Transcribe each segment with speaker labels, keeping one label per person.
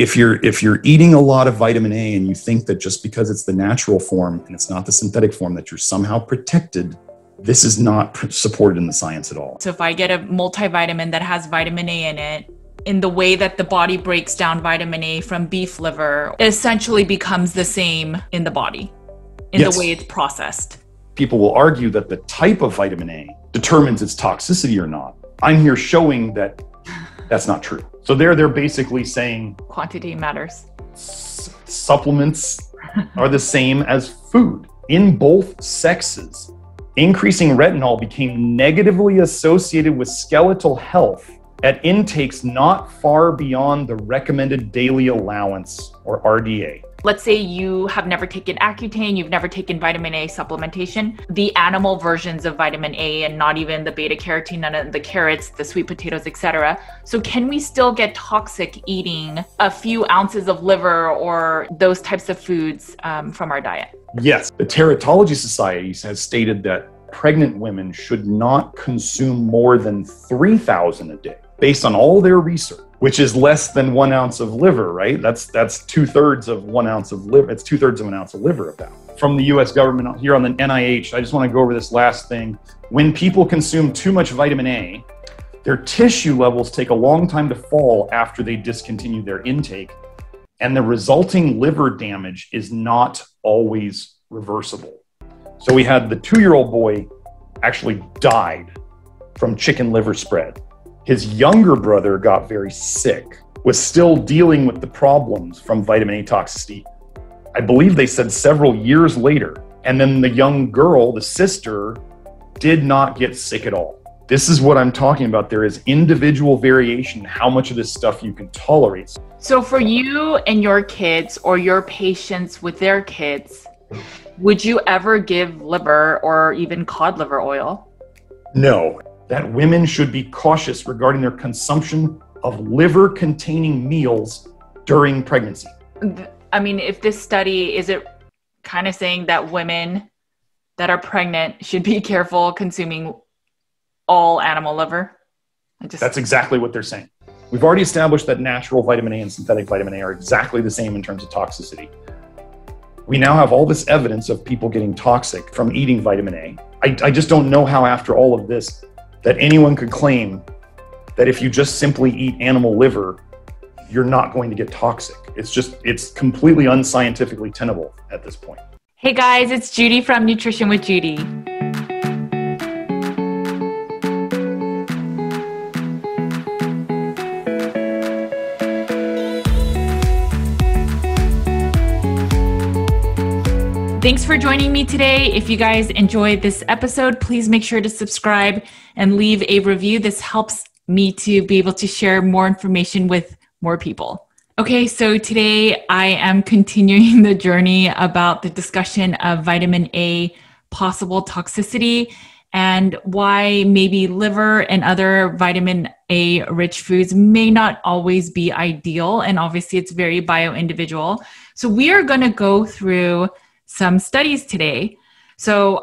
Speaker 1: if you're eating a lot of vitamin A and you think that just because it's the natural form and it's not the synthetic form that you're somehow protected, this is not supported in the science at all.
Speaker 2: So if I get a multivitamin that has vitamin A in it, in the way that the body breaks down vitamin A from beef liver, it essentially becomes the same in the body, in the way it's processed.
Speaker 1: People will argue that the type of vitamin A determines its toxicity or not. I'm here showing that that's not true. So they're basically saying
Speaker 2: quantity matters.
Speaker 1: Supplements are the same as food. In both sexes, increasing retinol became negatively associated with skeletal health at intakes not far beyond the recommended daily allowance, or RDA.
Speaker 2: Let's say you have never taken Accutane, you've never taken vitamin A supplementation. The animal versions of vitamin A, and not even the beta carotene, none of the carrots, the sweet potatoes, etc. So can we still get toxic eating a few ounces of liver or those types of foods from our diet?
Speaker 1: Yes. The Teratology Society has stated that pregnant women should not consume more than 3,000 a day, based on all their research, which is less than 1 ounce of liver, right? That's 2/3 of 1 ounce of liver. It's 2/3 of an ounce of liver about. From the US government here on the NIH, I just want to go over this last thing. When people consume too much vitamin A, their tissue levels take a long time to fall after they discontinue their intake, and the resulting liver damage is not always reversible. So we had the 2-year-old boy actually died from chicken liver spread. His younger brother got very sick, was still dealing with the problems from vitamin A toxicity. I believe they said several years later. And then the young girl, the sister, did not get sick at all. This is what I'm talking about. There is individual variation in how much of this stuff you can tolerate.
Speaker 2: So for you and your kids, or your patients with their kids, would you ever give liver or even cod liver oil?
Speaker 1: No. That women should be cautious regarding their consumption of liver-containing meals during pregnancy.
Speaker 2: I mean, if this study, is it kind of saying that women that are pregnant should be careful consuming all animal liver?
Speaker 1: That's exactly what they're saying. We've already established that natural vitamin A and synthetic vitamin A are exactly the same in terms of toxicity. We now have all this evidence of people getting toxic from eating vitamin A. I just don't know how, after all of this, that anyone could claim that if you just simply eat animal liver, you're not going to get toxic. It's completely unscientifically tenable at this point.
Speaker 2: Hey guys, it's Judy from Nutrition with Judy. Thanks for joining me today. If you guys enjoyed this episode, please make sure to subscribe and leave a review. This helps me to be able to share more information with more people. Okay, so today I am continuing the journey about the discussion of vitamin A possible toxicity and why maybe liver and other vitamin A rich foods may not always be ideal. And obviously it's very bio-individual. So we are going to go through some studies today. So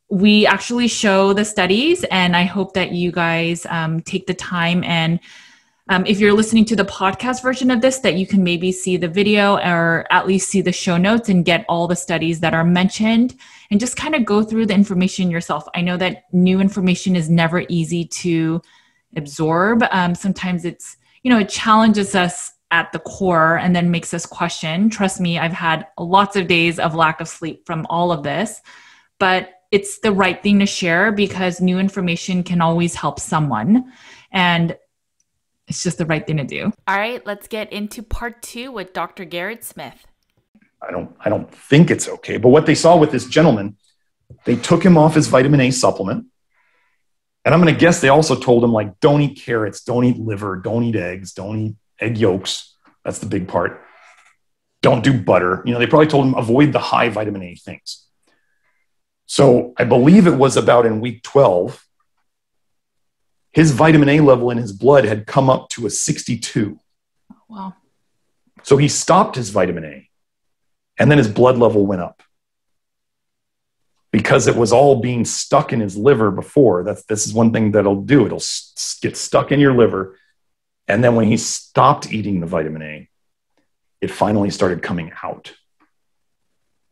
Speaker 2: we actually show the studies, and I hope that you guys take the time, and if you're listening to the podcast version of this, that you can maybe see the video or at least see the show notes and get all the studies that are mentioned and just kind of go through the information yourself. I know that new information is never easy to absorb. Sometimes it's, it challenges us at the core and then makes us question. Trust me, I've had lots of days of lack of sleep from all of this, but it's the right thing to share because new information can always help someone, and it's just the right thing to do. All right, let's get into part 2 with Dr. Garrett Smith.
Speaker 1: I don't think it's okay, but what they saw with this gentleman, they took him off his vitamin A supplement, and I'm going to guess they also told him, like, don't eat carrots, don't eat liver, don't eat eggs, don't eat egg yolks. That's the big part. Don't do butter. They probably told him avoid the high vitamin A things. So I believe it was about in week 12, his vitamin A level in his blood had come up to a 62.
Speaker 2: Wow.
Speaker 1: So he stopped his vitamin A, and then his blood level went up because it was all being stuck in his liver before. This is one thing that'll do. It'll get stuck in your liver. And then when he stopped eating the vitamin A, it finally started coming out.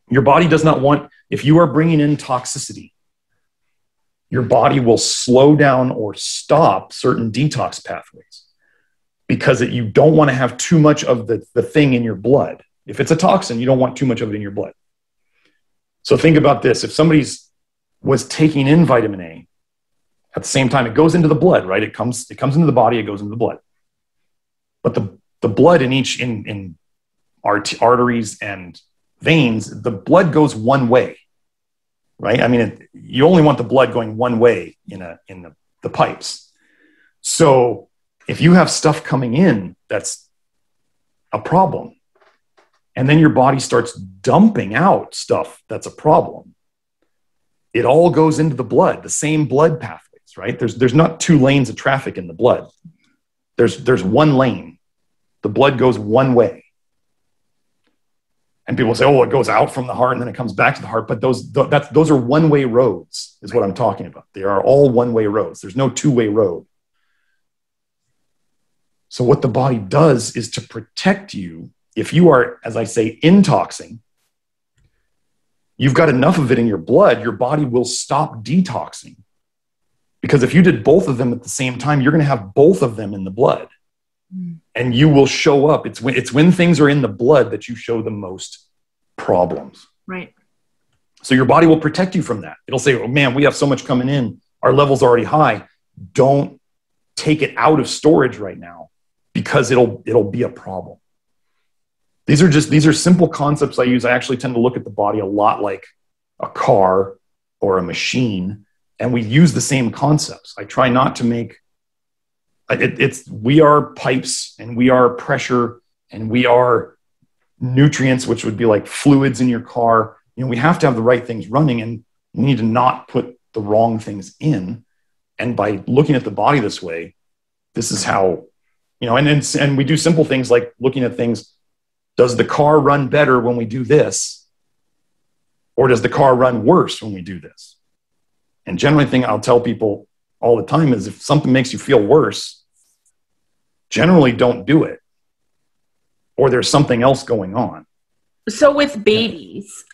Speaker 1: Your body does not want, if you are bringing in toxicity, your body will slow down or stop certain detox pathways because you don't want to have too much of the thing in your blood. If it's a toxin, you don't want too much of it in your blood. So think about this. If somebody was taking in vitamin A, at the same time, it goes into the blood, right? It comes into the body, it goes into the blood. But the blood in arteries and veins, the blood goes one way, right? I mean, you only want the blood going one way in the pipes. So if you have stuff coming in, that's a problem. And then your body starts dumping out stuff that's a problem. It all goes into the blood, the same blood pathways, right? There's not two lanes of traffic in the blood. There's one lane. The blood goes one way. And people say, oh, it goes out from the heart and then it comes back to the heart. But those are one-way roads is what I'm talking about. They are all one-way roads. There's no two-way road. So what the body does is to protect you. If you are, as I say, intoxing, you've got enough of it in your blood, your body will stop detoxing. Because if you did both of them at the same time, you're going to have both of them in the blood. And you will show up. It's when things are in the blood that you show the most problems.
Speaker 2: Right.
Speaker 1: So your body will protect you from that. It'll say, oh man, we have so much coming in. Our level's already high. Don't take it out of storage right now because it'll be a problem. These are simple concepts I use. I actually tend to look at the body a lot like a car or a machine, and we use the same concepts. I try not to make we are pipes and we are pressure and we are nutrients, which would be like fluids in your car. We have to have the right things running, and we need to not put the wrong things in. And by looking at the body this way, this is how, and we do simple things like looking at things. Does the car run better when we do this? Or does the car run worse when we do this? And generally the thing I'll tell people all the time is if something makes you feel worse, generally don't do it. Or there's something else going on.
Speaker 2: So with babies,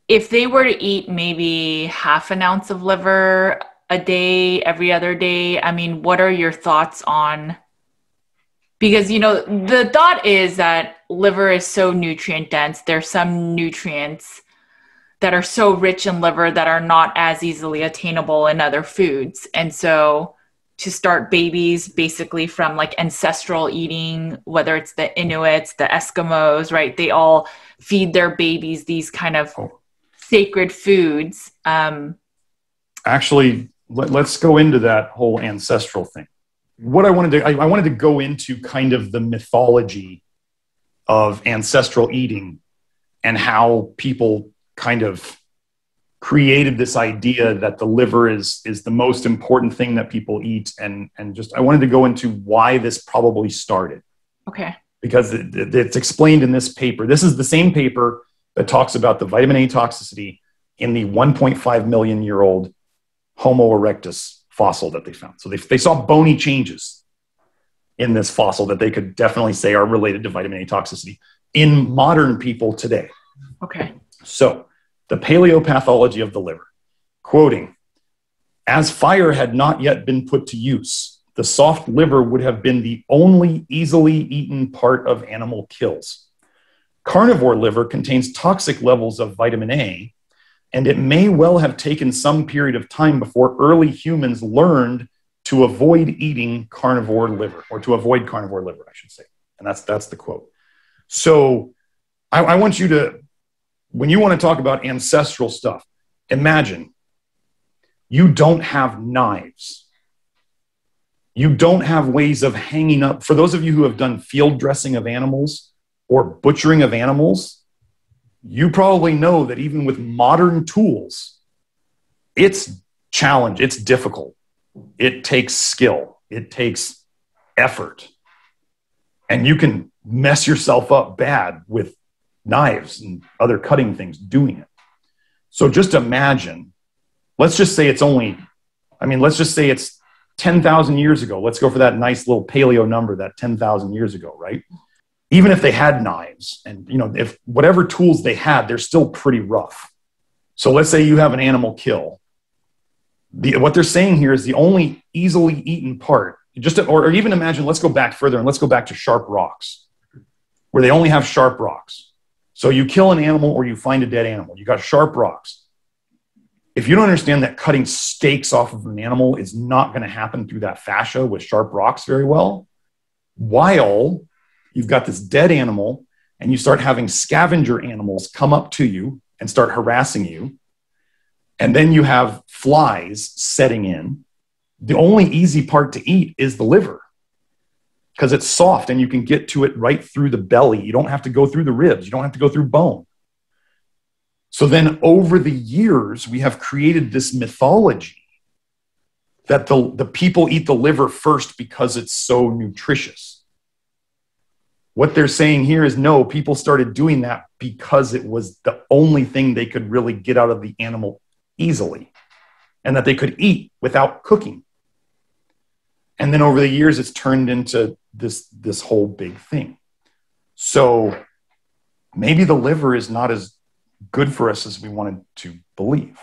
Speaker 2: if they were to eat maybe half an ounce of liver a day, every other day, I mean, what are your thoughts on? Because, the thought is that liver is so nutrient dense. There's some nutrients that are so rich in liver that are not as easily attainable in other foods. And so to start babies basically from like ancestral eating, whether it's the Inuits, the Eskimos, right? They all feed their babies these kind of sacred foods.
Speaker 1: Actually, let's go into that whole ancestral thing. What I wanted to go into kind of the mythology of ancestral eating and how people kind of created this idea that the liver is the most important thing that people eat. And just, I wanted to go into why this probably started.
Speaker 2: Okay.
Speaker 1: Because it's explained in this paper. This is the same paper that talks about the vitamin A toxicity in the 1.5 million year old Homo erectus fossil that they found. So they saw bony changes in this fossil that they could definitely say are related to vitamin A toxicity in modern people today.
Speaker 2: Okay.
Speaker 1: So the paleopathology of the liver, quoting, as fire had not yet been put to use, the soft liver would have been the only easily eaten part of animal kills. Carnivore liver contains toxic levels of vitamin A, and it may well have taken some period of time before early humans learned to avoid eating carnivore liver, or to avoid carnivore liver, I should say. And that's the quote. So I want you to, when you want to talk about ancestral stuff, imagine you don't have knives. You don't have ways of hanging up. For those of you who have done field dressing of animals or butchering of animals, you probably know that even with modern tools, it's challenge, it's difficult. It takes skill. It takes effort. And you can mess yourself up bad with knives and other cutting things doing it. So just imagine, let's just say it's 10,000 years ago, let's go for that nice little paleo number, that 10,000 years ago, right? Even if they had knives and, if whatever tools they had, they're still pretty rough. So let's say you have an animal kill. What they're saying here is the only easily eaten part, or even imagine, let's go back further and let's go back to sharp rocks, where they only have sharp rocks. So you kill an animal or you find a dead animal. You got sharp rocks. If you don't understand that cutting steaks off of an animal is not going to happen through that fascia with sharp rocks very well, while you've got this dead animal and you start having scavenger animals come up to you and start harassing you, and then you have flies setting in, the only easy part to eat is the liver because it's soft and you can get to it right through the belly. You don't have to go through the ribs. You don't have to go through bone. So then over the years, we have created this mythology that the people eat the liver first because it's so nutritious. What they're saying here is no, people started doing that because it was the only thing they could really get out of the animal easily and that they could eat without cooking. And then over the years, it's turned into this whole big thing. So maybe the liver is not as good for us as we wanted to believe.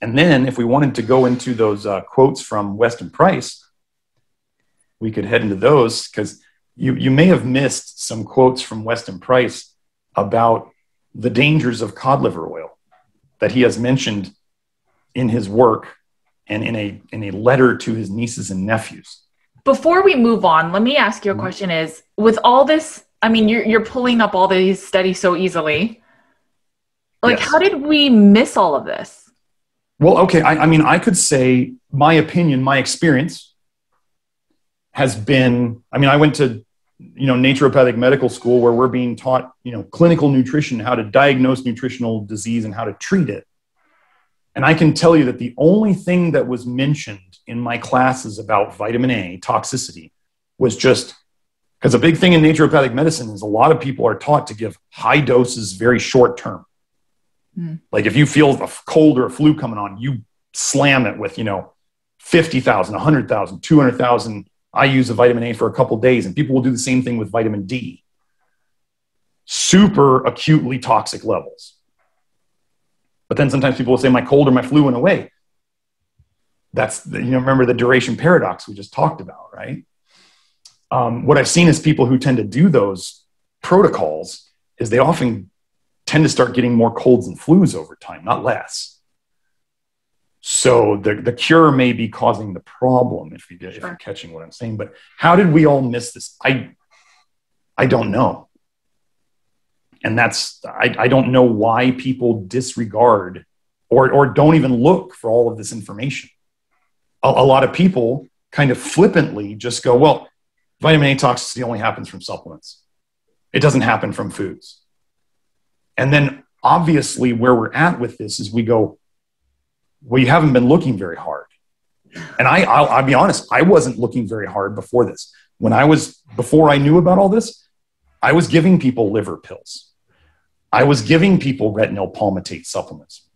Speaker 1: And then if we wanted to go into those quotes from Weston Price, we could head into those because you may have missed some quotes from Weston Price about the dangers of cod liver oil that he has mentioned in his work and in a letter to his nieces and nephews.
Speaker 2: Before we move on, let me ask you a question is, with all this, I mean, you're pulling up all these studies so easily. Like, yes. How did we miss all of this?
Speaker 1: Well, okay. I could say my opinion, my experience has been, I went to, naturopathic medical school where we're being taught, clinical nutrition, how to diagnose nutritional disease and how to treat it. And I can tell you that the only thing that was mentioned in my classes about vitamin A toxicity was just because a big thing in naturopathic medicine is a lot of people are taught to give high doses very short term. Like if you feel a cold or a flu coming on, you slam it with, 50,000, 100,000, 200,000 IUs of vitamin A for a couple of days. And people will do the same thing with vitamin D. Super acutely toxic levels. But then sometimes people will say my cold or my flu went away. That's, remember the duration paradox we just talked about, right? What I've seen is people who tend to do those protocols is they often tend to start getting more colds and flus over time, not less. So the cure may be causing the problem if you're catching what I'm saying. But how did we all miss this? I don't know. And I don't know why people disregard or don't even look for all of this information. A lot of people kind of flippantly just go, well, vitamin A toxicity only happens from supplements. It doesn't happen from foods. And then obviously where we're at with this is we go, well, you haven't been looking very hard. And I'll be honest, I wasn't looking very hard before this. Before I knew about all this, I was giving people liver pills. I was giving people retinal palmitate supplements.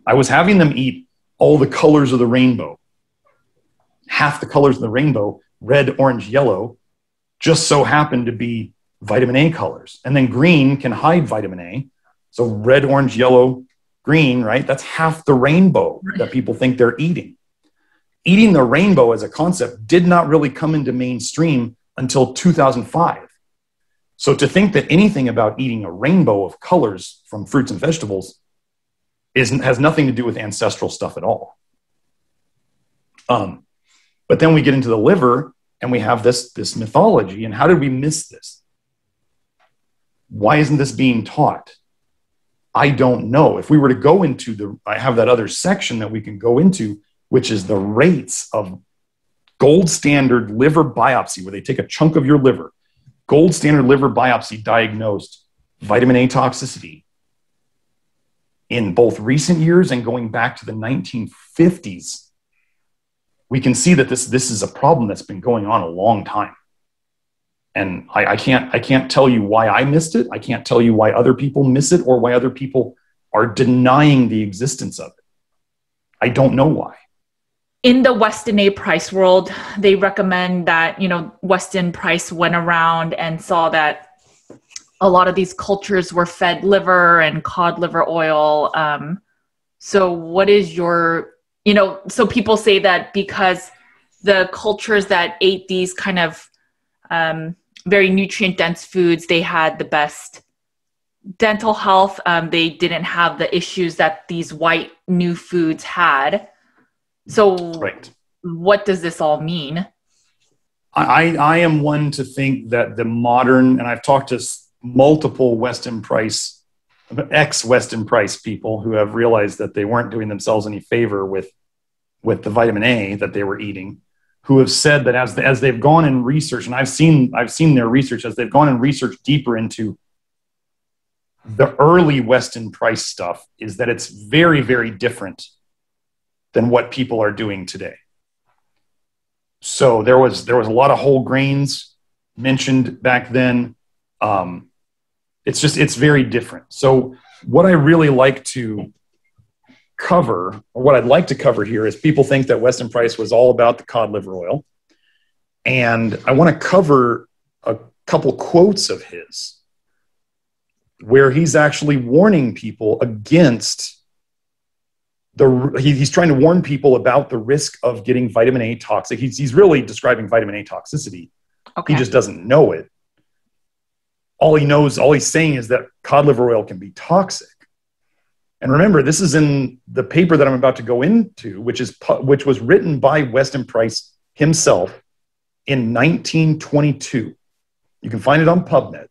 Speaker 1: I was having them eat all the colors of the rainbow. Half the colors of the rainbow, red, orange, yellow, just so happened to be vitamin A colors. And then green can hide vitamin A. So red, orange, yellow, green, right? That's half the rainbow that people think they're eating. Eating the rainbow as a concept did not really come into mainstream until 2005. So to think that anything about eating a rainbow of colors from fruits and vegetables has nothing to do with ancestral stuff at all. But then we get into the liver and we have this mythology. And how did we miss this? Why isn't this being taught? I don't know. If we were to go into I have that other section that we can go into, which is the rates of gold standard liver biopsy, where they take a chunk of your liver, gold standard liver biopsy diagnosed vitamin A toxicity in both recent years and going back to the 1950s. We can see that this is a problem that's been going on a long time. And I can't tell you why I missed it. I can't tell you why other people miss it or why other people are denying the existence of it. I don't know why.
Speaker 2: in the Weston A price world, they recommend that, Weston Price went around and saw that a lot of these cultures were fed liver and cod liver oil. So what is your, so people say that because the cultures that ate these kind of very nutrient dense foods, they had the best dental health. They didn't have the issues that these white new foods had. So What does this all mean?
Speaker 1: I am one to think that the modern, and I've talked to multiple Weston Price, ex-Weston Price people who have realized that they weren't doing themselves any favor with the vitamin A that they were eating, who have said that as they've gone and researched, and I've seen their research, as they've gone and researched deeper into the early Weston Price stuff, is that it's very, very different than what people are doing today. So there was a lot of whole grains mentioned back then. It's very different. So what I really like to cover, or what I'd like to cover here, is people think that Weston Price was all about the cod liver oil. And I want to cover a couple quotes of his where he's actually warning people against he's trying to warn people about the risk of getting vitamin A toxic. He's really describing vitamin A toxicity. Okay. He just doesn't know it. All he's saying is that cod liver oil can be toxic. And remember, this is in the paper that I'm about to go into, which was written by Weston Price himself in 1922. You can find it on PubMed.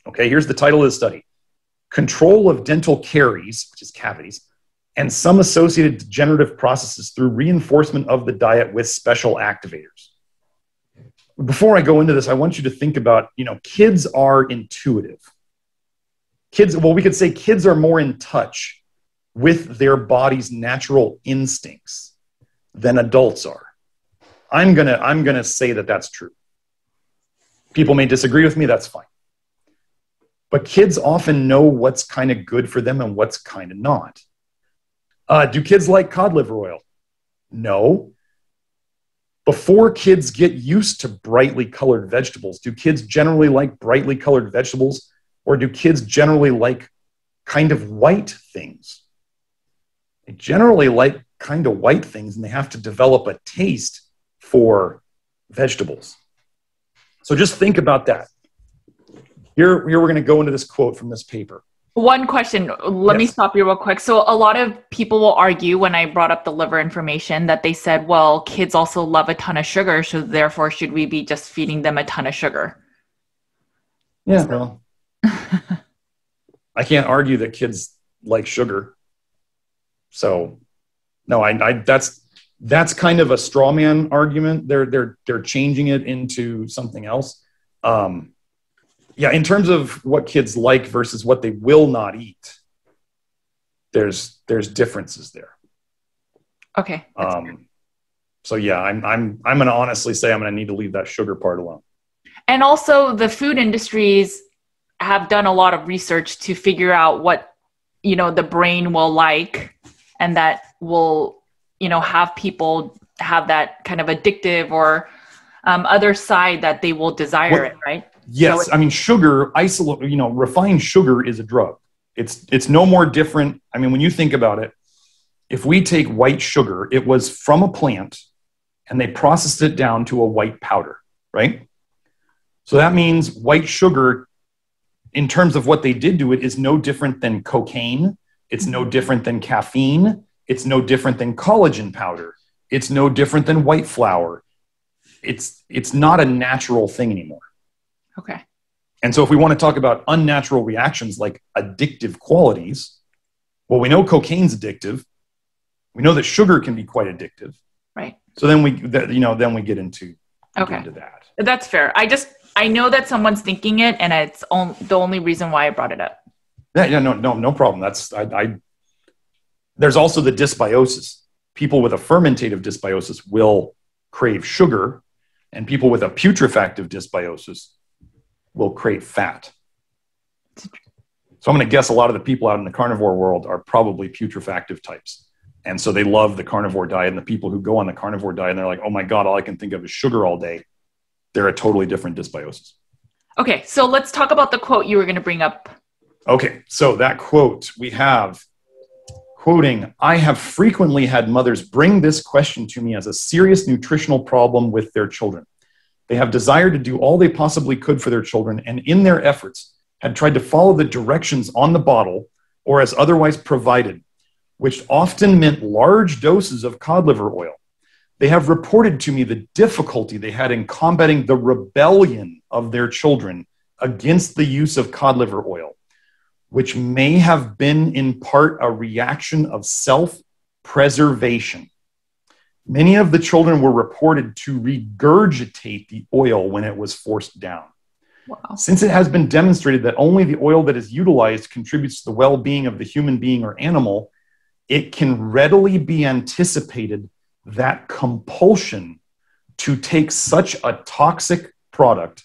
Speaker 1: Okay, here's the title of the study. Control of dental caries, which is cavities, and some associated degenerative processes through reinforcement of the diet with special activators. Before I go into this, I want you to think about, kids are intuitive. We could say kids are more in touch with their body's natural instincts than adults are. I'm gonna say that that's true. People may disagree with me, that's fine. But kids often know what's kind of good for them and what's kind of not. Do kids like cod liver oil? No. Before kids get used to brightly colored vegetables, do kids generally like brightly colored vegetables, or do kids generally like kind of white things? They generally like kind of white things, and they have to develop a taste for vegetables. So just think about that. Here we're going to go into this quote from this paper.
Speaker 2: One question. Let me stop you real quick. So a lot of people will argue when I brought up the liver information that they said, well, kids also love a ton of sugar, so therefore should we be just feeding them a ton of sugar?
Speaker 1: Yeah, well, I can't argue that kids like sugar. So no, that's kind of a straw man argument. They're changing it into something else. In terms of what kids like versus what they will not eat, there's differences there.
Speaker 2: Okay.
Speaker 1: So yeah, I'm going to honestly say I'm going to need to leave that sugar part alone.
Speaker 2: And also the food industries have done a lot of research to figure out what, the brain will like, and that will, have people have that kind of addictive or other side that they will desire it, right?
Speaker 1: Yes. So sugar, refined sugar is a drug. It's no more different. When you think about it, if we take white sugar, it was from a plant and they processed it down to a white powder, right? So that means white sugar, in terms of what they did to it, is no different than cocaine. It's no different than caffeine. It's no different than collagen powder. It's no different than white flour. It's not a natural thing anymore.
Speaker 2: Okay.
Speaker 1: And so if we want to talk about unnatural reactions like addictive qualities, well, we know cocaine's addictive. We know that sugar can be quite addictive.
Speaker 2: Right.
Speaker 1: So then we get into that.
Speaker 2: That's fair. I know that someone's thinking it, and it's the only reason why I brought it up.
Speaker 1: No problem. There's also the dysbiosis. People with a fermentative dysbiosis will crave sugar, and people with a putrefactive dysbiosis will crave fat. So I'm going to guess a lot of the people out in the carnivore world are probably putrefactive types. And so they love the carnivore diet. And the people who go on the carnivore diet, and they're like, oh my God, all I can think of is sugar all day. They're a totally different dysbiosis.
Speaker 2: Okay, so let's talk about the quote you were going to bring up.
Speaker 1: Okay, so that quote we have, quoting, I have frequently had mothers bring this question to me as a serious nutritional problem with their children. They have desired to do all they possibly could for their children, and in their efforts had tried to follow the directions on the bottle or as otherwise provided, which often meant large doses of cod liver oil. They have reported to me the difficulty they had in combating the rebellion of their children against the use of cod liver oil, which may have been in part a reaction of self-preservation. Many of the children were reported to regurgitate the oil when it was forced down.
Speaker 2: Wow.
Speaker 1: Since it has been demonstrated that only the oil that is utilized contributes to the well-being of the human being or animal, it can readily be anticipated that compulsion to take such a toxic product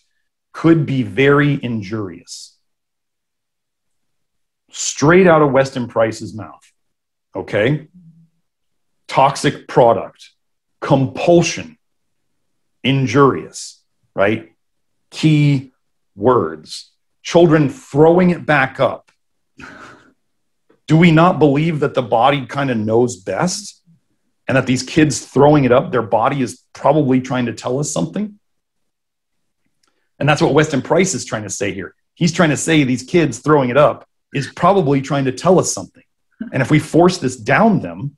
Speaker 1: could be very injurious. Straight out of Weston Price's mouth. Okay? Toxic product, compulsion, injurious, right? Key words. Children throwing it back up. Do we not believe that the body kind of knows best? And that these kids throwing it up, their body is probably trying to tell us something? And that's what Weston Price is trying to say here. He's trying to say these kids throwing it up is probably trying to tell us something. And if we force this down them,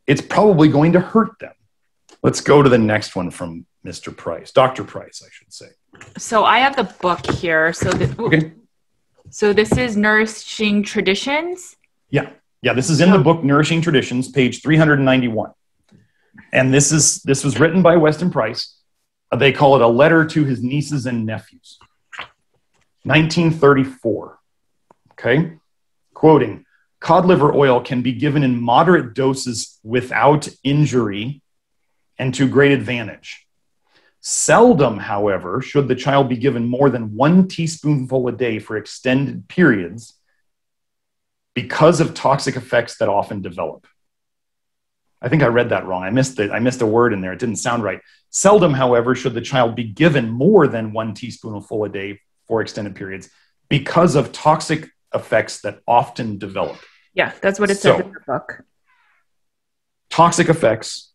Speaker 1: it's probably going to hurt them. Let's go to the next one from Mr. Price, Dr. Price, I should say.
Speaker 2: So I have the book here.
Speaker 1: Okay.
Speaker 2: So this is Nourishing Traditions.
Speaker 1: Yeah, this is in the book Nourishing Traditions, page 391. And this was written by Weston Price. They call it a letter to his nieces and nephews. 1934. Okay? Quoting, cod liver oil can be given in moderate doses without injury and to great advantage. Seldom, however, should the child be given more than 1 teaspoonful a day for extended periods because of toxic effects that often develop. I think I read that wrong. I missed a word in there. It didn't sound right. Seldom, however, should the child be given more than 1 teaspoonful a day for extended periods because of toxic effects that often develop.
Speaker 2: Yeah, that's what it says in the book.
Speaker 1: Toxic effects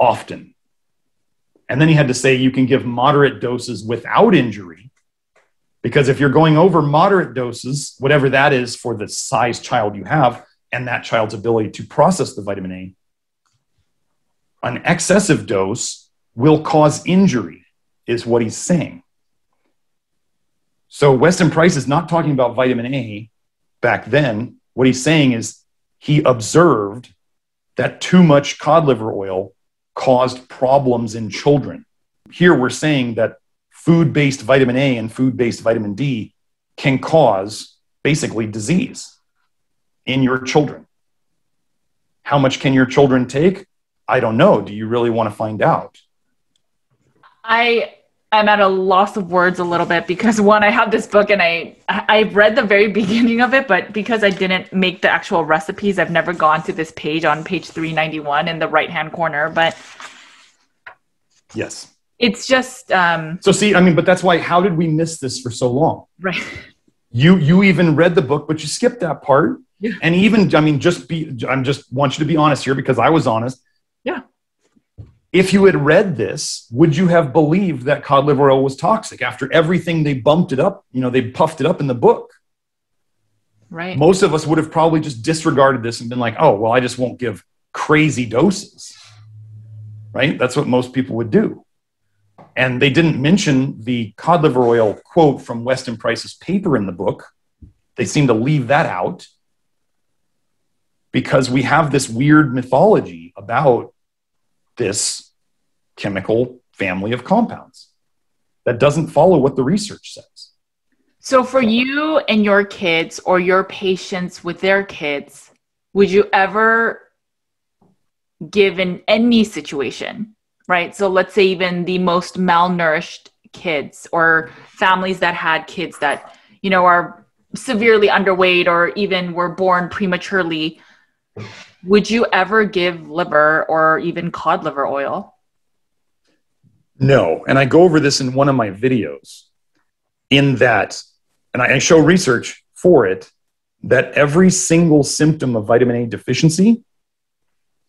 Speaker 1: often. And then he had to say you can give moderate doses without injury, because if you're going over moderate doses, whatever that is for the size child you have and that child's ability to process the vitamin A, an excessive dose will cause injury, is what he's saying. So Weston Price is not talking about vitamin A back then. What he's saying is he observed that too much cod liver oil caused problems in children. Here we're saying that food-based vitamin A and food-based vitamin D can cause basically disease in your children. How much can your children take? I don't know. Do you really want to find out?
Speaker 2: I'm at a loss of words a little bit because one, I have this book and I read the very beginning of it, but because I didn't make the actual recipes, I've never gone to this page on page 391 in the right-hand corner, but
Speaker 1: yes,
Speaker 2: it's just,
Speaker 1: so see, I mean, but that's why, how did we miss this for so long?
Speaker 2: Right.
Speaker 1: You even read the book, but you skipped that part.
Speaker 2: Yeah.
Speaker 1: And even, I mean, I just want you to be honest here because I was honest.
Speaker 2: Yeah.
Speaker 1: If you had read this, would you have believed that cod liver oil was toxic after everything they bumped it up, they puffed it up in the book?
Speaker 2: Right.
Speaker 1: Most of us would have probably just disregarded this and been like, oh, well, I just won't give crazy doses. Right? That's what most people would do. And they didn't mention the cod liver oil quote from Weston Price's paper in the book. They seem to leave that out because we have this weird mythology about this chemical family of compounds that doesn't follow what the research says.
Speaker 2: So for you and your kids or your patients with their kids, would you ever give in any situation, right? So let's say even the most malnourished kids or families that had kids that, are severely underweight or even were born prematurely, Would you ever give liver or even cod liver oil?
Speaker 1: No. And I go over this in one of my videos in that, and I show research for it, that every single symptom of vitamin A deficiency,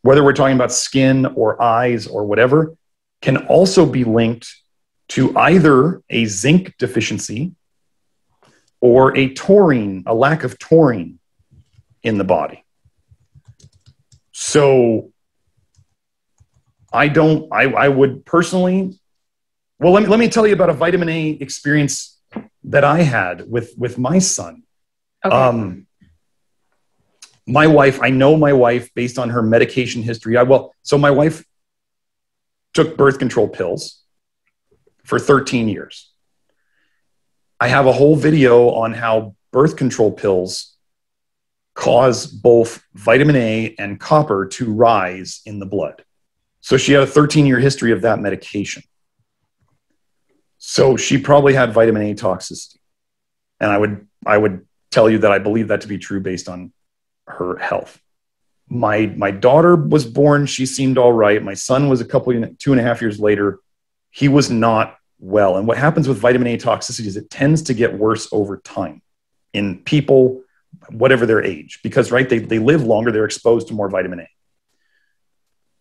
Speaker 1: whether we're talking about skin or eyes or whatever, can also be linked to either a zinc deficiency or a lack of taurine in the body. So I would personally, well, let me tell you about a vitamin A experience that I had with my son. Okay. My wife, I know my wife based on her medication history. So my wife took birth control pills for 13 years. I have a whole video on how birth control pills cause both vitamin A and copper to rise in the blood. So she had a 13-year history of that medication. So she probably had vitamin A toxicity. And I would tell you that I believe that to be true based on her health. My daughter was born. She seemed all right. My son was 2.5 years later. He was not well. And what happens with vitamin A toxicity is it tends to get worse over time in people, whatever their age, because right, they live longer. They're exposed to more vitamin A.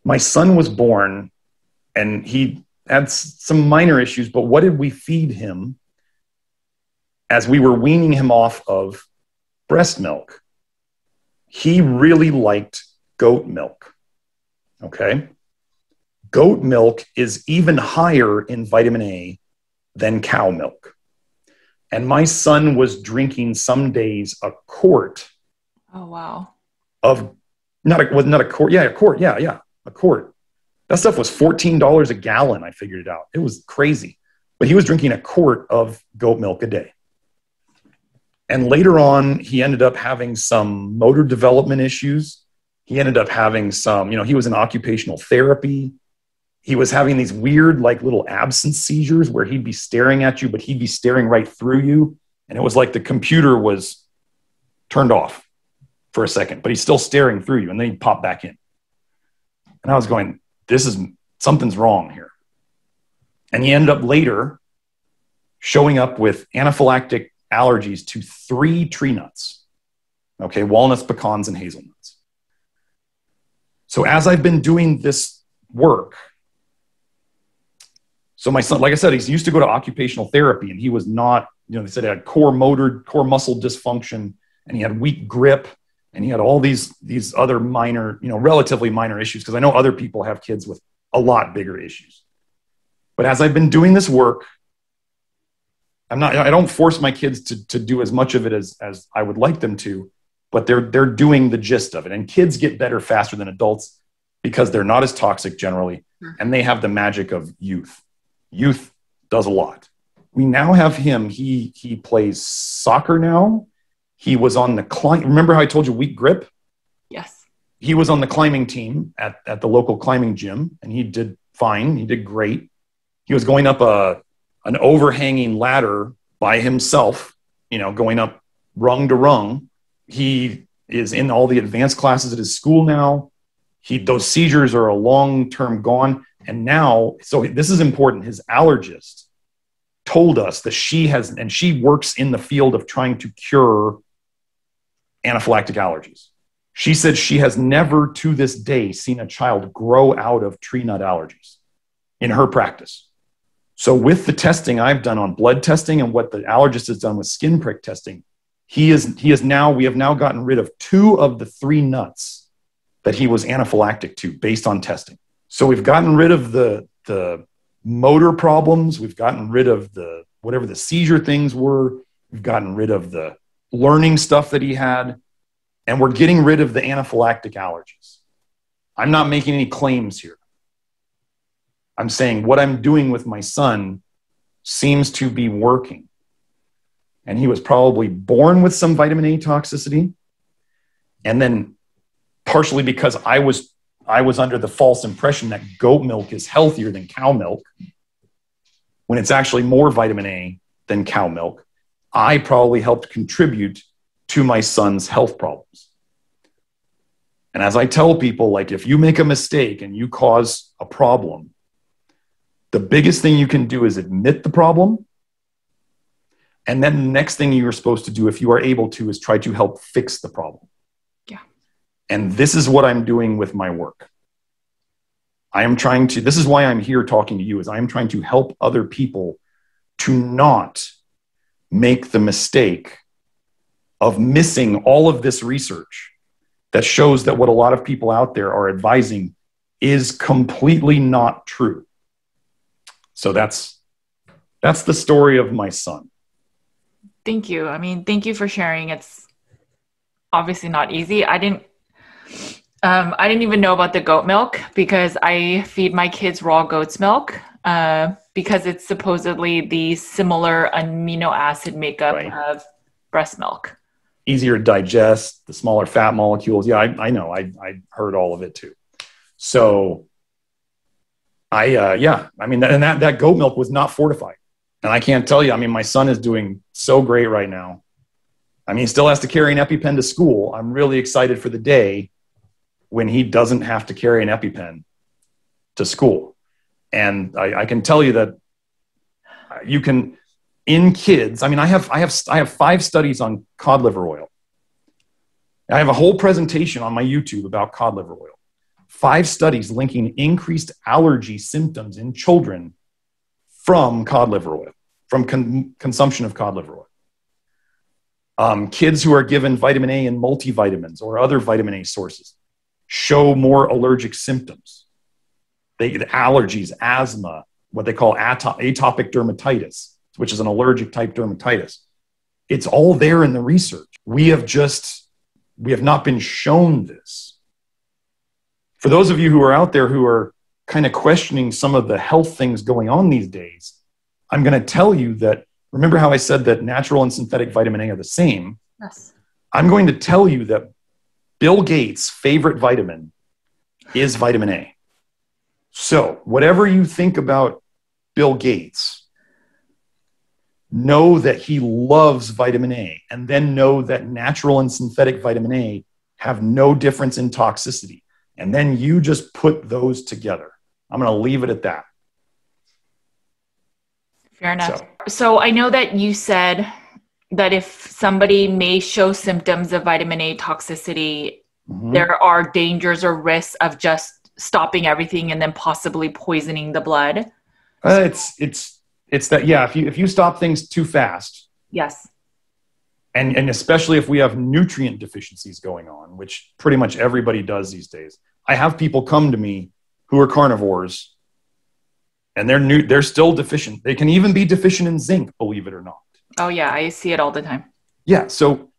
Speaker 1: My son was born and he had some minor issues, but what did we feed him as we were weaning him off of breast milk? He really liked goat milk. Okay. Goat milk is even higher in vitamin A than cow milk. And my son was drinking some days a quart.
Speaker 2: Oh, wow.
Speaker 1: Of, not a quart. Yeah, a quart. Yeah, a quart. That stuff was $14 a gallon. I figured it out. It was crazy. But he was drinking a quart of goat milk a day. And later on, he ended up having some motor development issues. He ended up having some, he was in occupational therapy. He was having these weird, like little absence seizures where he'd be staring at you, but he'd be staring right through you. And it was like the computer was turned off for a second, but he's still staring through you. And then he'd pop back in. And I was going, something's wrong here. And he ended up later showing up with anaphylactic allergies to 3 tree nuts. Okay, walnuts, pecans, and hazelnuts. So as I've been doing this work, so my son, like I said, he used to go to occupational therapy and he was not, they said he had core muscle dysfunction and he had weak grip and he had all these other minor, relatively minor issues, because I know other people have kids with a lot bigger issues. But as I've been doing this work, I don't force my kids to do as much of it as I would like them to, but they're doing the gist of it. And kids get better faster than adults because they're not as toxic generally, and they have the magic of youth. Youth does a lot. We now have him. He plays soccer now. He was on the remember how I told you weak grip?
Speaker 2: Yes. He
Speaker 1: was on the climbing team at the local climbing gym, and he did fine. He did great. He was going up an overhanging ladder by himself, going up rung to rung. He is in all the advanced classes at his school now. Those seizures are a long-term gone. And now, so this is important, his allergist told us that she works in the field of trying to cure anaphylactic allergies. She said she has never to this day seen a child grow out of tree nut allergies in her practice. So with the testing I've done on blood testing and what the allergist has done with skin prick testing, we have now gotten rid of 2 of the 3 nuts that he was anaphylactic to based on testing. So we've gotten rid of the motor problems. We've gotten rid of whatever the seizure things were. We've gotten rid of the learning stuff that he had, and we're getting rid of the anaphylactic allergies. I'm not making any claims here. I'm saying what I'm doing with my son seems to be working. And he was probably born with some vitamin A toxicity. And then partially because I was under the false impression that goat milk is healthier than cow milk, when it's actually more vitamin A than cow milk, I probably helped contribute to my son's health problems. And as I tell people, like, if you make a mistake and you cause a problem, the biggest thing you can do is admit the problem. And then the next thing you're supposed to do, if you are able to, is try to help fix the problem.
Speaker 2: Yeah.
Speaker 1: And this is what I'm doing with my work. This is why I'm here talking to you, is I am trying to help other people to not make the mistake of missing all of this research that shows that what a lot of people out there are advising is completely not true. So that's the story of my son.
Speaker 2: Thank you. I mean, thank you for sharing. It's obviously not easy. I didn't even know about the goat milk because I feed my kids raw goat's milk because it's supposedly the similar amino acid makeup of breast milk.
Speaker 1: Easier to digest, the smaller fat molecules. Yeah, I know. I heard all of it too. So that goat milk was not fortified. And I can't tell you, I mean, my son is doing so great right now. I mean, he still has to carry an EpiPen to school. I'm really excited for the day when he doesn't have to carry an EpiPen to school. And I can tell you that you can, in kids, I mean, I have 5 studies on cod liver oil. I have a whole presentation on my YouTube about cod liver oil. 5 studies linking increased allergy symptoms in children from cod liver oil, from consumption of cod liver oil. Kids who are given vitamin A and multivitamins or other vitamin A sources show more allergic symptoms. They get allergies, asthma, what they call atopic dermatitis, which is an allergic type dermatitis. It's all there in the research. We have not been shown this. For those of you who are out there who are kind of questioning some of the health things going on these days, I'm going to tell you that, remember how I said that natural and synthetic vitamin A are the same?
Speaker 2: Yes.
Speaker 1: I'm going to tell you that Bill Gates' favorite vitamin is vitamin A. So whatever you think about Bill Gates, know that he loves vitamin A, and then know that natural and synthetic vitamin A have no difference in toxicity. And then you just put those together. I'm going to leave it at that.
Speaker 2: Fair enough. So I know that you said that if somebody may show symptoms of vitamin A toxicity, there are dangers or risks of just stopping everything and then possibly poisoning the blood.
Speaker 1: It's that, yeah, if you stop things too fast.
Speaker 2: Yes.
Speaker 1: And especially if we have nutrient deficiencies going on, which pretty much everybody does these days. I have people come to me who are carnivores and they're still deficient. They can even be deficient in zinc, believe it or not.
Speaker 2: Oh yeah. I see it all the time.
Speaker 1: Yeah. So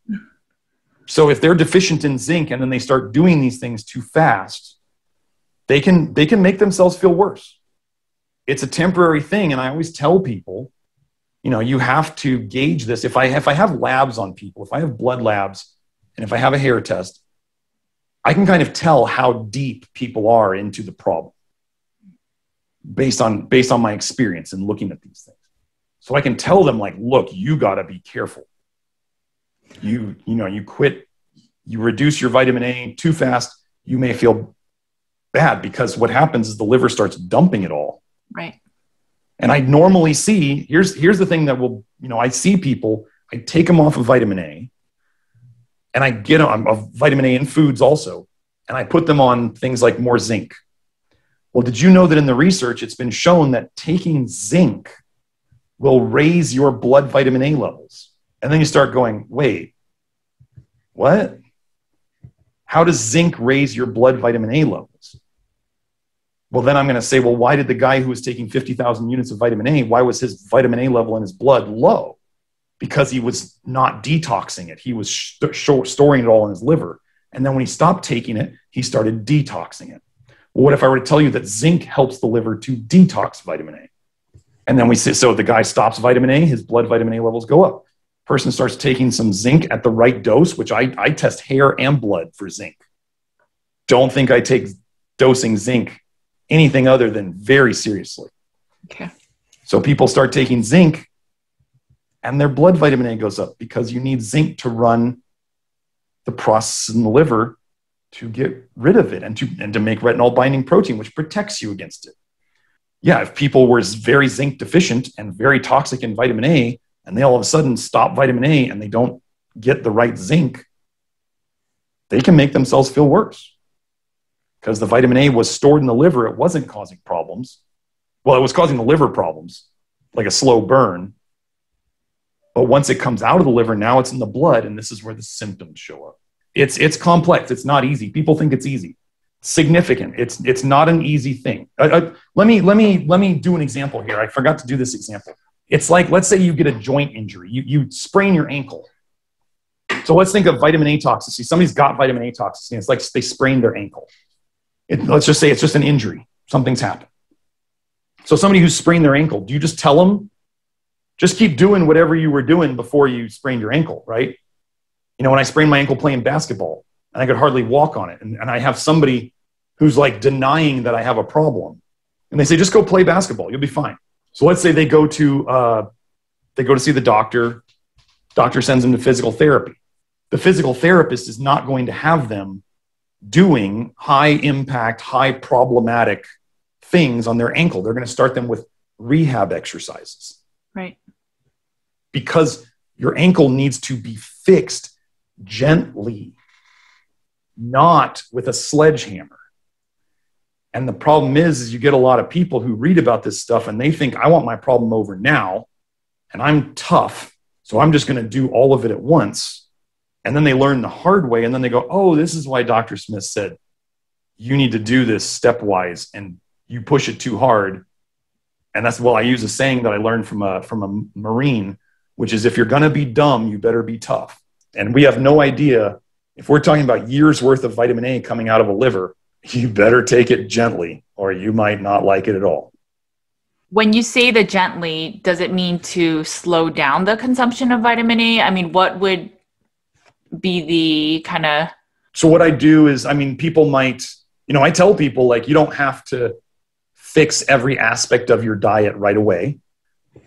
Speaker 1: if they're deficient in zinc and then they start doing these things too fast, they can make themselves feel worse. It's a temporary thing. And I always tell people, you have to gauge this. If I have labs on people, if I have blood labs, and if I have a hair test, I can kind of tell how deep people are into the problem based on my experience in looking at these things. So I can tell them, like, look, you got to be careful. You reduce your vitamin A too fast, you may feel bad, because what happens is the liver starts dumping it all.
Speaker 2: Right.
Speaker 1: And I normally see, here's the thing that I see people, I take them off of vitamin A, and I get them of vitamin A in foods also, and I put them on things like more zinc. Well, did you know that in the research, it's been shown that taking zinc will raise your blood vitamin A levels? And then you start going, wait, what? How does zinc raise your blood vitamin A levels? Well, then I'm going to say, well, why did the guy who was taking 50,000 units of vitamin A, why was his vitamin A level in his blood low? Because he was not detoxing it. He was storing it all in his liver. And then when he stopped taking it, he started detoxing it. Well, what if I were to tell you that zinc helps the liver to detox vitamin A? And then so the guy stops vitamin A, his blood vitamin A levels go up. Person starts taking some zinc at the right dose, which I test hair and blood for zinc. Don't think I take dosing zinc anything other than very seriously.
Speaker 2: Okay.
Speaker 1: So people start taking zinc and their blood vitamin A goes up, because you need zinc to run the process in the liver to get rid of it and to make retinol binding protein, which protects you against it. Yeah, if people were very zinc deficient and very toxic in vitamin A, and they all of a sudden stop vitamin A and they don't get the right zinc, they can make themselves feel worse because the vitamin A was stored in the liver. It wasn't causing problems. Well, it was causing the liver problems, like a slow burn. But once it comes out of the liver, now it's in the blood, and this is where the symptoms show up. It's complex. It's not easy. People think it's easy. Significant. It's not an easy thing. Let me do an example here. I forgot to do this example. It's like, let's say you get a joint injury. You sprain your ankle. So let's think of vitamin A toxicity. Somebody's got vitamin A toxicity. It's like they sprained their ankle. Let's just say it's just an injury. Something's happened. So somebody who's sprained their ankle, do you just tell them, just keep doing whatever you were doing before you sprained your ankle, right? You know, when I sprained my ankle playing basketball and I could hardly walk on it, and I have somebody who's like denying that I have a problem, and they say, just go play basketball, you'll be fine. So let's say they go to see the doctor. Doctor sends them to physical therapy. The physical therapist is not going to have them doing high impact, high problematic things on their ankle. They're going to start them with rehab exercises.
Speaker 2: Right.
Speaker 1: Because your ankle needs to be fixed gently, not with a sledgehammer. And the problem is you get a lot of people who read about this stuff and they think, I want my problem over now, and I'm tough, so I'm just going to do all of it at once. And then they learn the hard way, and then they go, oh, this is why Dr. Smith said you need to do this stepwise, and you push it too hard. And that's, well, I use a saying that I learned from a Marine, which is, if you're going to be dumb, you better be tough. And we have no idea, if we're talking about years worth of vitamin A coming out of a liver, you better take it gently or you might not like it at all.
Speaker 2: When you say the gently, does it mean to slow down the consumption of vitamin A? I mean, what would be the kind of...
Speaker 1: So what I do is, I mean, people might, you know, I tell people, like, you don't have to fix every aspect of your diet right away.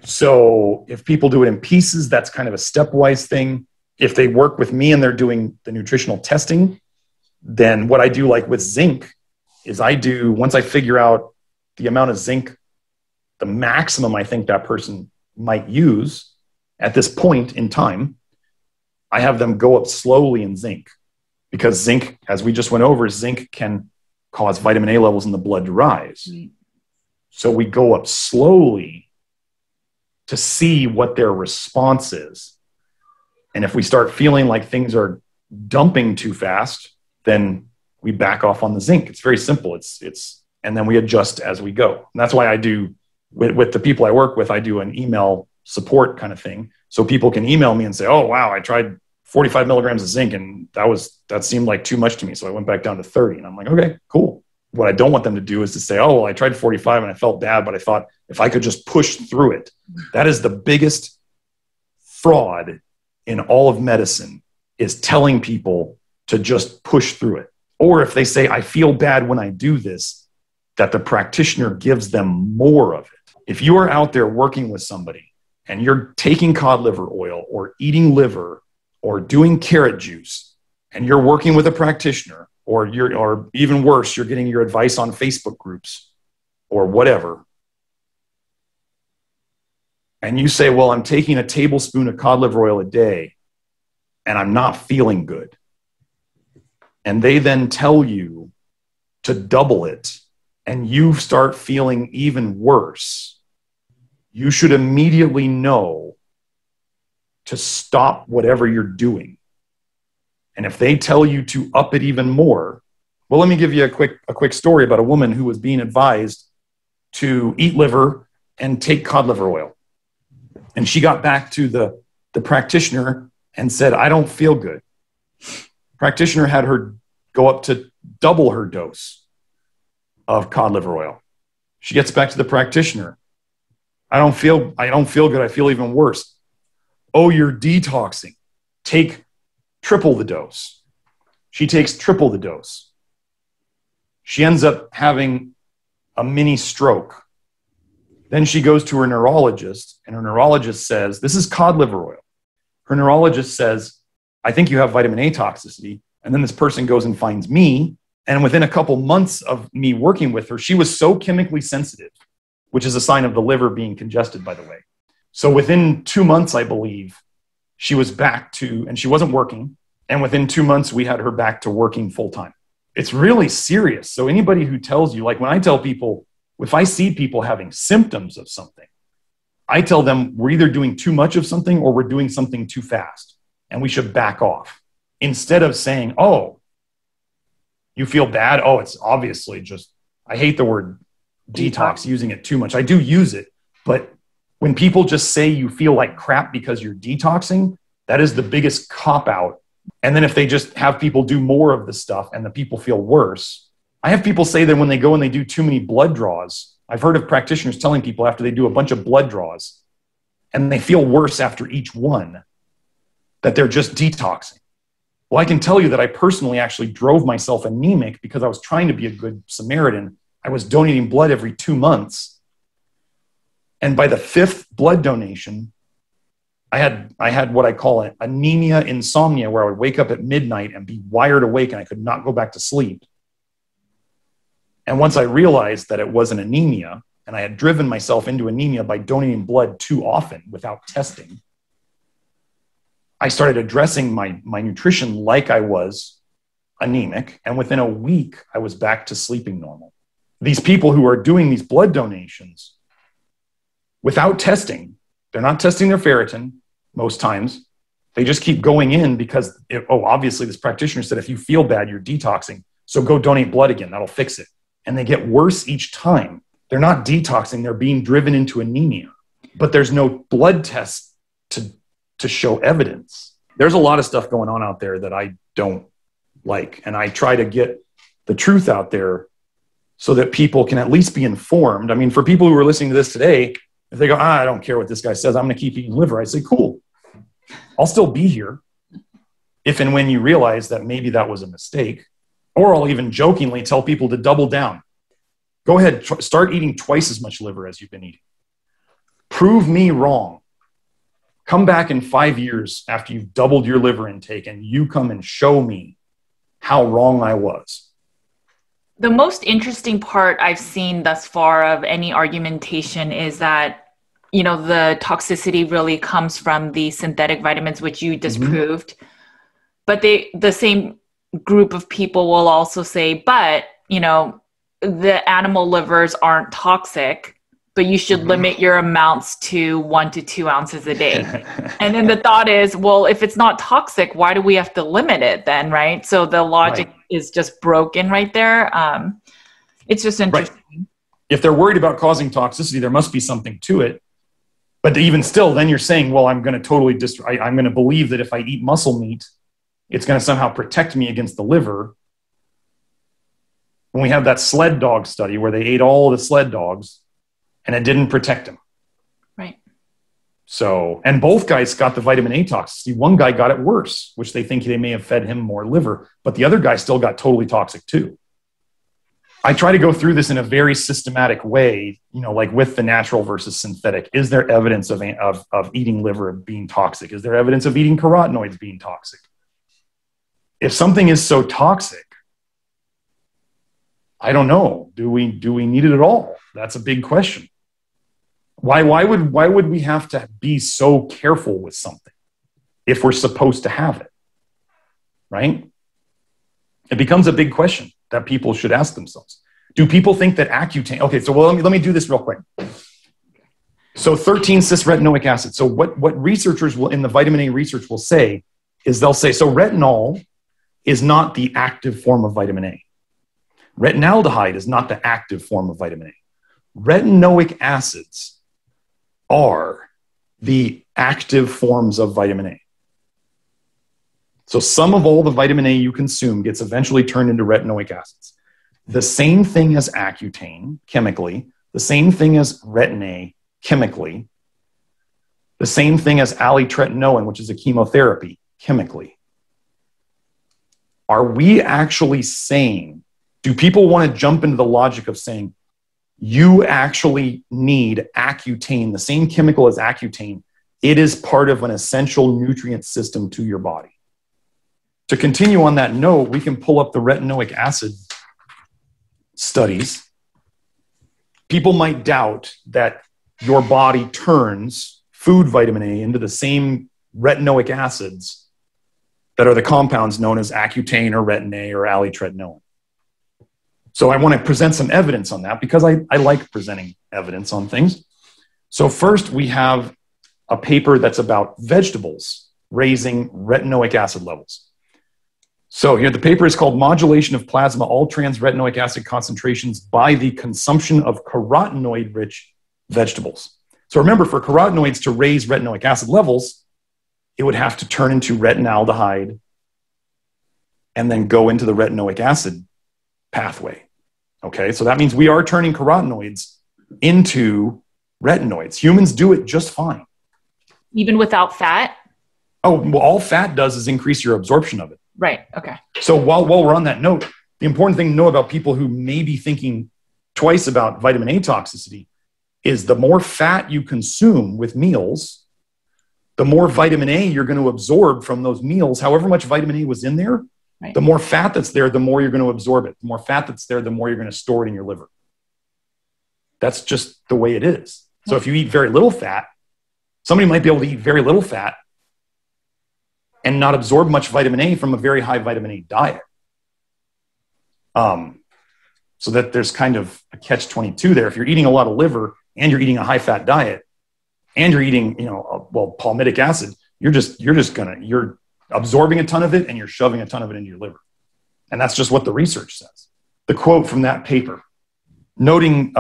Speaker 1: So if people do it in pieces, that's kind of a stepwise thing. If they work with me and they're doing the nutritional testing, then what I do, like with zinc, is once I figure out the amount of zinc, the maximum I think that person might use at this point in time, I have them go up slowly in zinc, because zinc, as we just went over, zinc can cause vitamin A levels in the blood to rise. Mm-hmm. So we go up slowly to see what their response is. And if we start feeling like things are dumping too fast, then we back off on the zinc. It's very simple. And then we adjust as we go. And that's why I do, with the people I work with, I do an email support kind of thing. So people can email me and say, oh, wow, I tried 45 milligrams of zinc and that seemed like too much to me. So I went back down to 30, and I'm like, okay, cool. What I don't want them to do is to say, oh, well, I tried 45 and I felt bad, but I thought if I could just push through it. That is the biggest fraud in all of medicine, is telling people to just push through it. Or if they say, I feel bad when I do this, that the practitioner gives them more of it. If you are out there working with somebody and you're taking cod liver oil or eating liver or doing carrot juice, and you're working with a practitioner, or even worse, you're getting your advice on Facebook groups or whatever, and you say, well, I'm taking a tablespoon of cod liver oil a day and I'm not feeling good, and they then tell you to double it, and you start feeling even worse, you should immediately know to stop whatever you're doing. And if they tell you to up it even more, well, let me give you a quick story about a woman who was being advised to eat liver and take cod liver oil. And she got back to the practitioner and said, I don't feel good. Practitioner had her go up to double her dose of cod liver oil. She gets back to the practitioner. I don't feel good. I feel even worse. Oh, you're detoxing. Take triple the dose. She takes triple the dose. She ends up having a mini stroke. Then she goes to her neurologist, and her neurologist says, this is cod liver oil. Her neurologist says, I think you have vitamin A toxicity. And then this person goes and finds me. And within a couple months of me working with her, she was so chemically sensitive, which is a sign of the liver being congested, by the way. So within 2 months, I believe, she was back to, and she wasn't working. And within 2 months, we had her back to working full time. It's really serious. So anybody who tells you, like when I tell people, if I see people having symptoms of something, I tell them we're either doing too much of something or we're doing something too fast and we should back off. Instead of saying, oh, you feel bad? Oh, it's obviously just, I hate the word detox, using it too much. I do use it, but when people just say you feel like crap because you're detoxing, that is the biggest cop out. And then if they just have people do more of the stuff and the people feel worse, I have people say that when they go and they do too many blood draws, I've heard of practitioners telling people after they do a bunch of blood draws and they feel worse after each one, that they're just detoxing. Well, I can tell you that I personally actually drove myself anemic because I was trying to be a good Samaritan. I was donating blood every 2 months. And by the 5th blood donation, I had what I call an anemia insomnia, where I would wake up at midnight and be wired awake and I could not go back to sleep. And once I realized that it was an anemia, and I had driven myself into anemia by donating blood too often without testing, I started addressing my nutrition like I was anemic. And within a week, I was back to sleeping normal. These people who are doing these blood donations without testing, they're not testing their ferritin most times. They just keep going in because, obviously this practitioner said, if you feel bad, you're detoxing. So go donate blood again. That'll fix it. And they get worse each time. They're not detoxing. They're being driven into anemia. But there's no blood test to show evidence. There's a lot of stuff going on out there that I don't like. And I try to get the truth out there so that people can at least be informed. I mean, for people who are listening to this today, if they go, I don't care what this guy says, I'm going to keep eating liver, I say, cool. I'll still be here if and when you realize that maybe that was a mistake. Or I'll even jokingly tell people to double down. Go ahead, start eating twice as much liver as you've been eating. Prove me wrong. Come back in 5 years after you've doubled your liver intake and you come and show me how wrong I was.
Speaker 2: The most interesting part I've seen thus far of any argumentation is that, the toxicity really comes from the synthetic vitamins, which you disproved. Mm-hmm. But the same group of people will also say, but, the animal livers aren't toxic, but you should limit your amounts to 1 to 2 ounces a day. And then the thought is, well, if it's not toxic, why do we have to limit it then, right? So the logic is just broken right there. It's just interesting. Right. If
Speaker 1: they're worried about causing toxicity, there must be something to it. But even still, then you're saying, well, I'm going to I'm going to believe that if I eat muscle meat, it's going to somehow protect me against the liver. When we have that sled dog study where they ate all the sled dogs, and it didn't protect them.
Speaker 2: Right.
Speaker 1: So, and both guys got the vitamin A toxicity. One guy got it worse, which they think they may have fed him more liver, but the other guy still got totally toxic too. I try to go through this in a very systematic way, like with the natural versus synthetic. Is there evidence of eating liver being toxic? Is there evidence of eating carotenoids being toxic? If something is so toxic, I don't know. Do we need it at all? That's a big question. Why would we have to be so careful with something if we're supposed to have it? Right? It becomes a big question that people should ask themselves. Do people think that Accutane? Okay, so let me do this real quick. So 13 cis-retinoic acid. So what researchers will in the vitamin A research will say is they'll say, so retinol is not the active form of vitamin A. Retinaldehyde is not the active form of vitamin A. Retinoic acids are the active forms of vitamin A. So some of all the vitamin A you consume gets eventually turned into retinoic acids. The same thing as Accutane chemically, the same thing as Retin-A chemically, the same thing as alitretinoin, which is a chemotherapy chemically. Are we actually saying, do people want to jump into the logic of saying, you actually need Accutane, the same chemical as Accutane, it is part of an essential nutrient system to your body? To continue on that note, we can pull up the retinoic acid studies. People might doubt that your body turns food vitamin A into the same retinoic acids that are the compounds known as Accutane or Retin-A or alitretinoin. So I want to present some evidence on that because I like presenting evidence on things. So first we have a paper that's about vegetables raising retinoic acid levels. So here the paper is called Modulation of Plasma All-Trans Retinoic Acid Concentrations by the Consumption of Carotenoid-Rich Vegetables. So remember, for carotenoids to raise retinoic acid levels, it would have to turn into retinaldehyde and then go into the retinoic acid pathway. Okay, so that means we are turning carotenoids into retinoids. Humans do it just fine.
Speaker 2: Even without fat?
Speaker 1: Oh, well, all fat does is increase your absorption of it.
Speaker 2: Right, okay.
Speaker 1: So while we're on that note, the important thing to know about people who may be thinking twice about vitamin A toxicity is the more fat you consume with meals, the more vitamin A you're going to absorb from those meals. However much vitamin A was in there, right, the more fat that's there, the more you're going to absorb it. The more fat that's there, the more you're going to store it in your liver. That's just the way it is. So if you eat very little fat, somebody might be able to eat very little fat and not absorb much vitamin A from a very high vitamin A diet. So that there's kind of a catch-22 there. If you're eating a lot of liver and you're eating a high-fat diet and you're eating, palmitic acid, you're absorbing a ton of it and you're shoving a ton of it into your liver. And that's just what the research says. The quote from that paper, noting,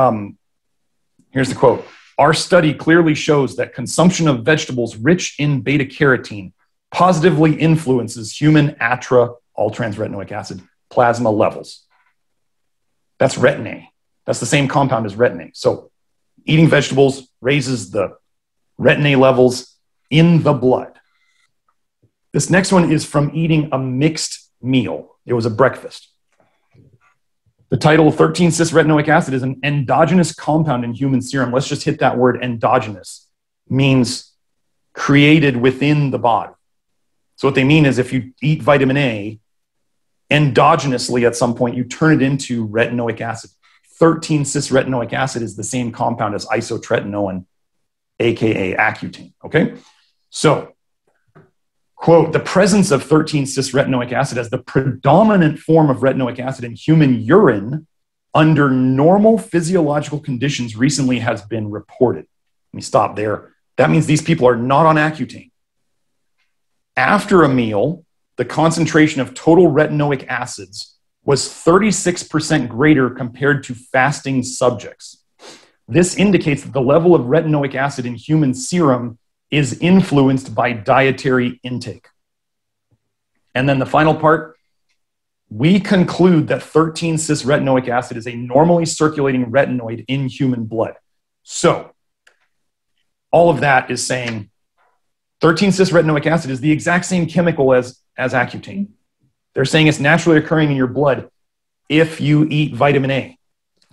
Speaker 1: here's the quote: "Our study clearly shows that consumption of vegetables rich in beta-carotene positively influences human all-trans retinoic acid plasma levels." That's Retin-A. That's the same compound as Retin-A. So eating vegetables raises the Retin-A levels in the blood. This next one is from eating a mixed meal. It was a breakfast. The title, 13-cis-retinoic acid, is an endogenous compound in human serum. Let's just hit that word, endogenous. Means created within the body. So what they mean is if you eat vitamin A, endogenously at some point, you turn it into retinoic acid. 13-cis-retinoic acid is the same compound as isotretinoin, aka Accutane, okay? So, quote, "The presence of 13-cis-retinoic acid as the predominant form of retinoic acid in human urine under normal physiological conditions recently has been reported." Let me stop there. That means these people are not on Accutane. After a meal, the concentration of total retinoic acids was 36% greater compared to fasting subjects. This indicates that the level of retinoic acid in human serum is influenced by dietary intake. And then the final part, "We conclude that 13-cis-retinoic acid is a normally circulating retinoid in human blood." So all of that is saying 13-cis-retinoic acid is the exact same chemical as Accutane. They're saying it's naturally occurring in your blood if you eat vitamin A.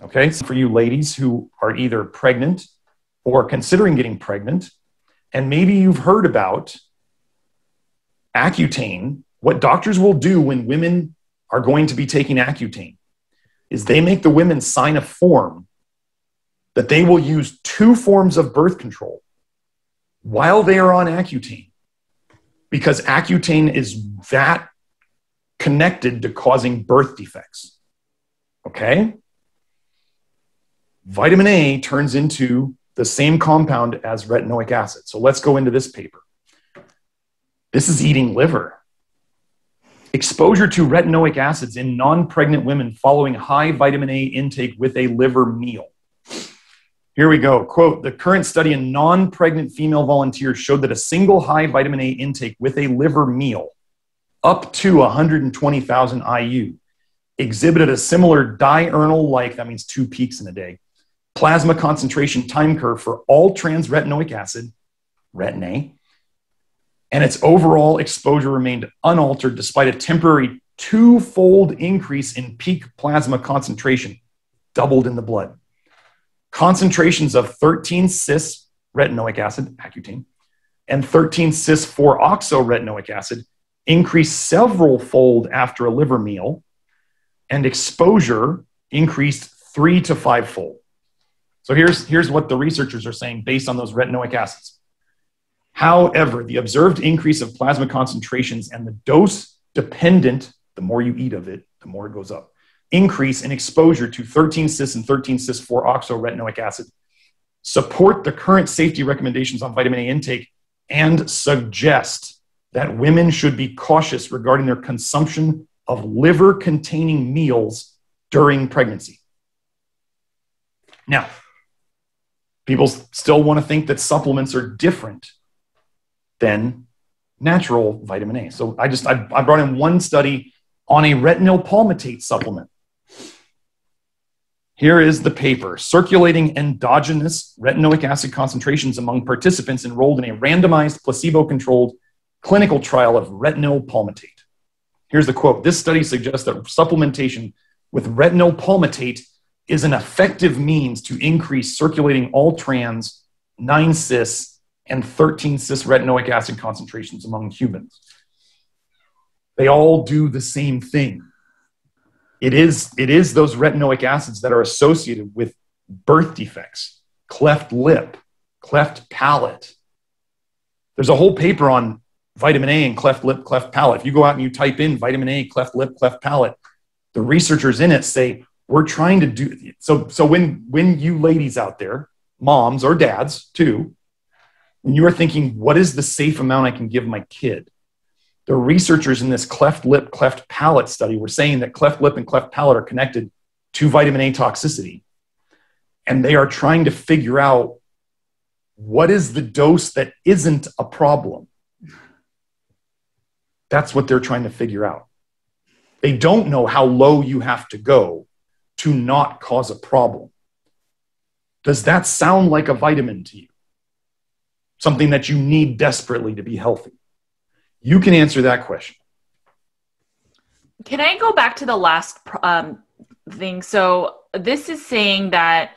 Speaker 1: Okay, so for you ladies who are either pregnant or considering getting pregnant, and maybe you've heard about Accutane, what doctors will do when women are going to be taking Accutane is they make the women sign a form that they will use 2 forms of birth control while they are on Accutane, because Accutane is that connected to causing birth defects. Okay? Vitamin A turns into the same compound as retinoic acid. So let's go into this paper. This is eating liver. Exposure to retinoic acids in non-pregnant women following high vitamin A intake with a liver meal. Here we go. Quote, "The current study in non-pregnant female volunteers showed that a single high vitamin A intake with a liver meal up to 120,000 IU exhibited a similar diurnal-like, that means 2 peaks in a day, plasma concentration time curve for all trans retinoic acid, Retin-A, and its overall exposure remained unaltered despite a temporary 2-fold increase in peak plasma concentration, doubled in the blood. Concentrations of 13-cis-retinoic acid, Accutane, and 13-cis-4-oxo-retinoic acid increased several fold after a liver meal, and exposure increased 3 to 5 fold. So here's what the researchers are saying based on those retinoic acids. However, the observed increase of plasma concentrations and the dose dependent, the more you eat of it, the more it goes up, increase in exposure to 13-cis and 13-cis-4-oxoretinoic acid support the current safety recommendations on vitamin A intake and suggest that women should be cautious regarding their consumption of liver-containing meals during pregnancy. Now, people still want to think that supplements are different than natural vitamin A. So I brought in one study on a retinal palmitate supplement. Here is the paper, circulating endogenous retinoic acid concentrations among participants enrolled in a randomized placebo-controlled clinical trial of retinal palmitate. Here's the quote. This study suggests that supplementation with retinal palmitate is an effective means to increase circulating all-trans, 9-cis, and 13-cis retinoic acid concentrations among humans. They all do the same thing. It is those retinoic acids that are associated with birth defects, cleft lip, cleft palate. There's a whole paper on vitamin A and cleft lip, cleft palate. If you go out and you type in vitamin A, cleft lip, cleft palate, the researchers in it say, we're trying to do, so when you ladies out there, moms or dads too, when you are thinking, what is the safe amount I can give my kid? The researchers in this cleft lip, cleft palate study were saying that cleft lip and cleft palate are connected to vitamin A toxicity. And they are trying to figure out what is the dose that isn't a problem. That's what they're trying to figure out. They don't know how low you have to go to not cause a problem. Does that sound like a vitamin to you? Something that you need desperately to be healthy? You can answer that question.
Speaker 2: Can I go back to the last thing? So this is saying that,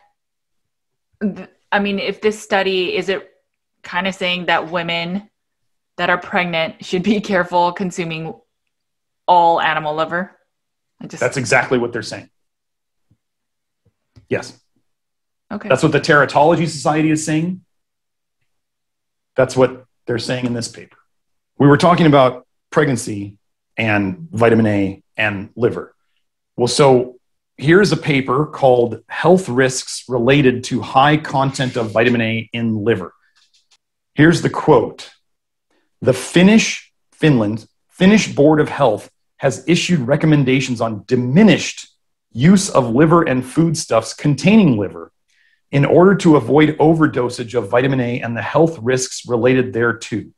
Speaker 2: if this study, is it kind of saying that women that are pregnant should be careful consuming all animal liver?
Speaker 1: That's exactly what they're saying. Yes.
Speaker 2: Okay.
Speaker 1: That's what the Teratology Society is saying. That's what they're saying in this paper. We were talking about pregnancy and vitamin A and liver. Well, so here's a paper called Health Risks Related to High Content of Vitamin A in Liver. Here's the quote. The Finnish Board of Health has issued recommendations on diminished use of liver and foodstuffs containing liver in order to avoid overdosage of vitamin A and the health risks related thereto.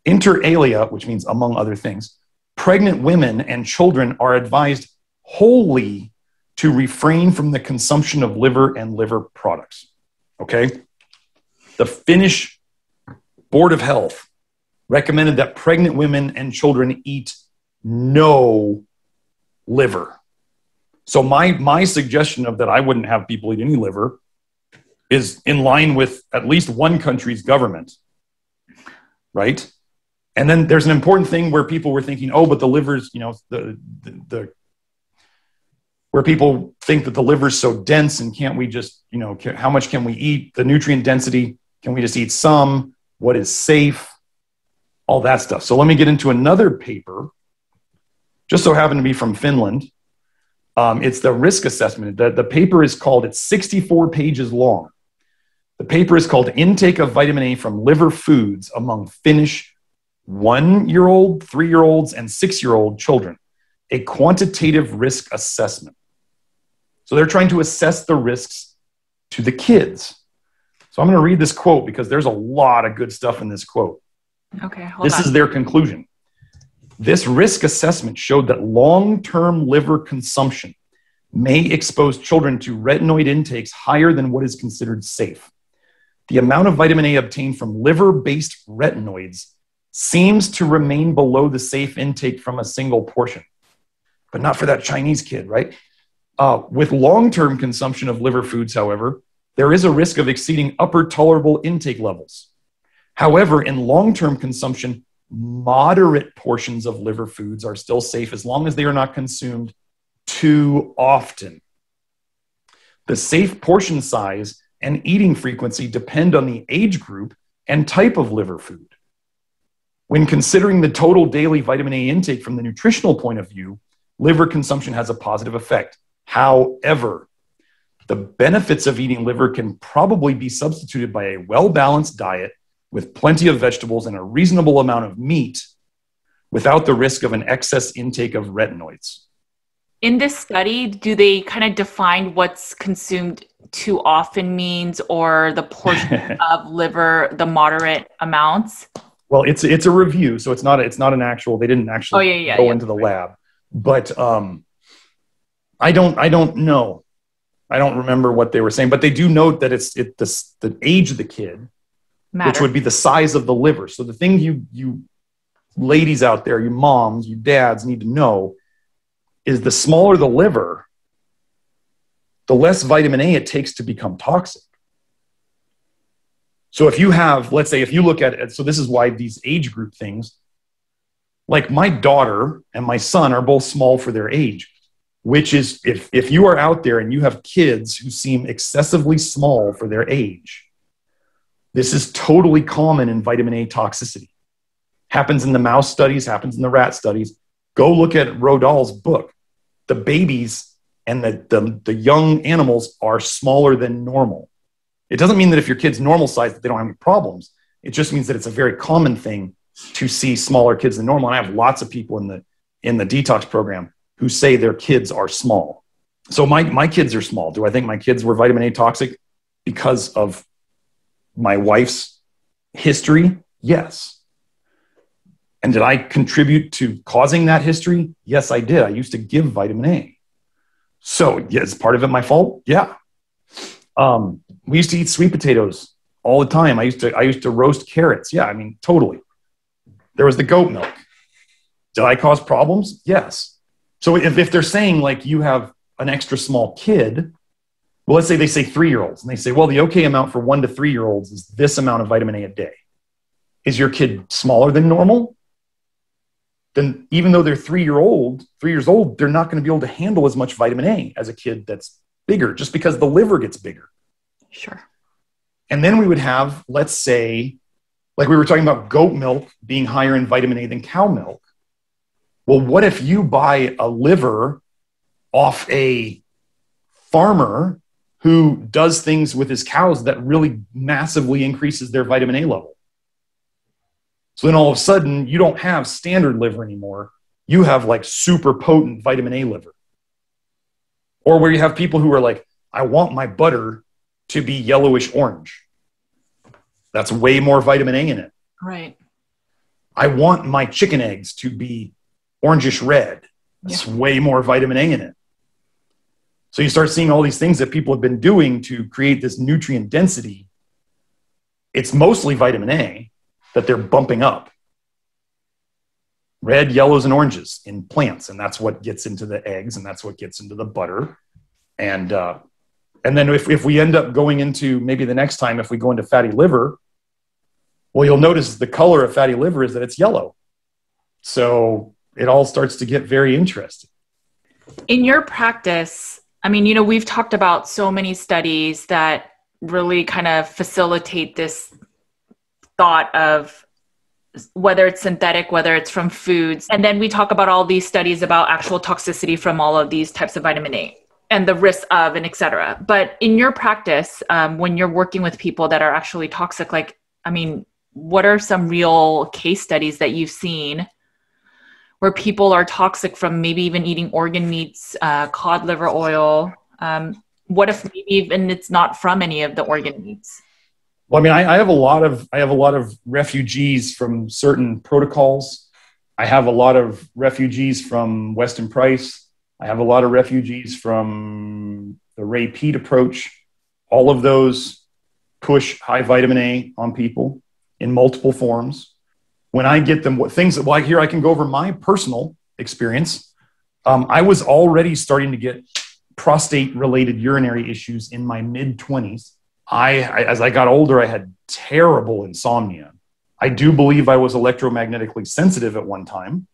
Speaker 1: Inter alia, which means among other things, pregnant women and children are advised wholly to refrain from the consumption of liver and liver products. Okay? The Finnish Board of Health recommended that pregnant women and children eat no liver. So my suggestion of that I wouldn't have people eat any liver is in line with at least one country's government, right? And then there's an important thing where people were thinking, oh, but the liver's, where people think that the liver's so dense and can't we just, how much can we eat? The nutrient density, can we just eat some? What is safe? All that stuff. So let me get into another paper, just so happened to be from Finland. It's the risk assessment. The paper is called, it's 64 pages long. The paper is called Intake of Vitamin A from Liver Foods Among Finnish 1-year-old, 3-year-olds, and 6-year-old children, a quantitative risk assessment. So they're trying to assess the risks to the kids. So I'm going to read this quote because there's a lot of good stuff in this quote.
Speaker 2: Okay,
Speaker 1: This is their conclusion. This risk assessment showed that long-term liver consumption may expose children to retinoid intakes higher than what is considered safe. The amount of vitamin A obtained from liver-based retinoids seems to remain below the safe intake from a single portion, but not for that Chinese kid, right? With long-term consumption of liver foods, however, there is a risk of exceeding upper tolerable intake levels. However, in long-term consumption, moderate portions of liver foods are still safe as long as they are not consumed too often. The safe portion size and eating frequency depend on the age group and type of liver food. When considering the total daily vitamin A intake from the nutritional point of view, liver consumption has a positive effect. However, the benefits of eating liver can probably be substituted by a well-balanced diet with plenty of vegetables and a reasonable amount of meat without the risk of an excess intake of retinoids.
Speaker 2: In this study, do they kind of define what's consumed too often means, or the portion of liver, the moderate amounts?
Speaker 1: Well, it's a review, so it's not an actual. They didn't actually go into the lab, but I don't know. I don't remember what they were saying, but they do note that the age of the kid, which would be the size of the liver. So the thing you ladies out there, you moms, you dads need to know is the smaller the liver, the less vitamin A it takes to become toxic. So if you have, let's say, if you look at it, so this is why these age group things, like my daughter and my son are both small for their age, which is if you are out there and you have kids who seem excessively small for their age, this is totally common in vitamin A toxicity. Happens in the mouse studies, happens in the rat studies. Go look at Rodal's book. The babies and the young animals are smaller than normal. It doesn't mean that if your kid's normal size that they don't have any problems. It just means that it's a very common thing to see smaller kids than normal. And I have lots of people in the detox program who say their kids are small. So my kids are small. Do I think my kids were vitamin A toxic because of my wife's history? Yes. And did I contribute to causing that history? Yes, I did. I used to give vitamin A. So is part of it my fault? Yeah. We used to eat sweet potatoes all the time. I used to roast carrots. Yeah, I mean, totally. There was the goat milk. Did I cause problems? Yes. So if they're saying like you have an extra small kid, well, let's say they say 3-year-olds and they say, well, the okay amount for 1 to 3-year-olds is this amount of vitamin A a day. Is your kid smaller than normal? Then even though they're 3 years old, they're not going to be able to handle as much vitamin A as a kid that's bigger, just because the liver gets bigger.
Speaker 2: Sure.
Speaker 1: And then we would have, let's say, like we were talking about goat milk being higher in vitamin A than cow milk. Well, what if you buy a liver off a farmer who does things with his cows that really massively increases their vitamin A level? So then all of a sudden, you don't have standard liver anymore. You have like super potent vitamin A liver. Or where you have people who are like, I want my butter to be yellowish orange. That's way more vitamin A in it.
Speaker 2: Right.
Speaker 1: I want my chicken eggs to be orangish red. That's way more vitamin A in it. So you start seeing all these things that people have been doing to create this nutrient density. It's mostly vitamin A that they're bumping up. Red, yellows, and oranges in plants. And that's what gets into the eggs, and that's what gets into the butter. And then if we end up going into, maybe the next time, if we go into fatty liver, well, you'll notice the color of fatty liver is that it's yellow. So it all starts to get very interesting.
Speaker 2: In your practice, I mean, we've talked about so many studies that really kind of facilitate this thought of whether it's synthetic, whether it's from foods. And then we talk about all these studies about actual toxicity from all of these types of vitamin A and the risks of, and et cetera. But in your practice, when you're working with people that are actually toxic, like, I mean, what are some real case studies that you've seen where people are toxic from maybe even eating organ meats, cod liver oil? What if maybe even it's not from any of the organ meats?
Speaker 1: Well, I mean, I have a lot of refugees from certain protocols. I have a lot of refugees from Weston Price. I have a lot of refugees from the Ray Peat approach. All of those push high vitamin A on people in multiple forms. When I get them, like here, I can go over my personal experience. I was already starting to get prostate-related urinary issues in my mid-20s. As I got older, I had terrible insomnia. I do believe I was electromagnetically sensitive at one time.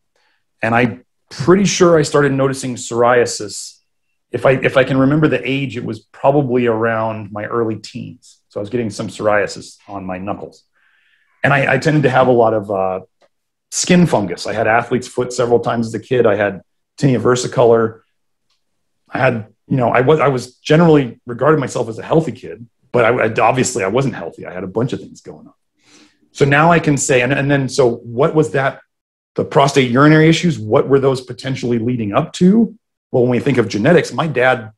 Speaker 1: And I'm pretty sure I started noticing psoriasis. If I can remember the age, it was probably around my early teens. So I was getting some psoriasis on my knuckles. And I tended to have a lot of skin fungus. I had athlete's foot several times as a kid. I had tinea versicolor. I had, I was generally regarded myself as a healthy kid, but obviously I wasn't healthy. I had a bunch of things going on. So now I can say, and then, so what was that? The prostate urinary issues, what were those potentially leading up to? Well, when we think of genetics, my dad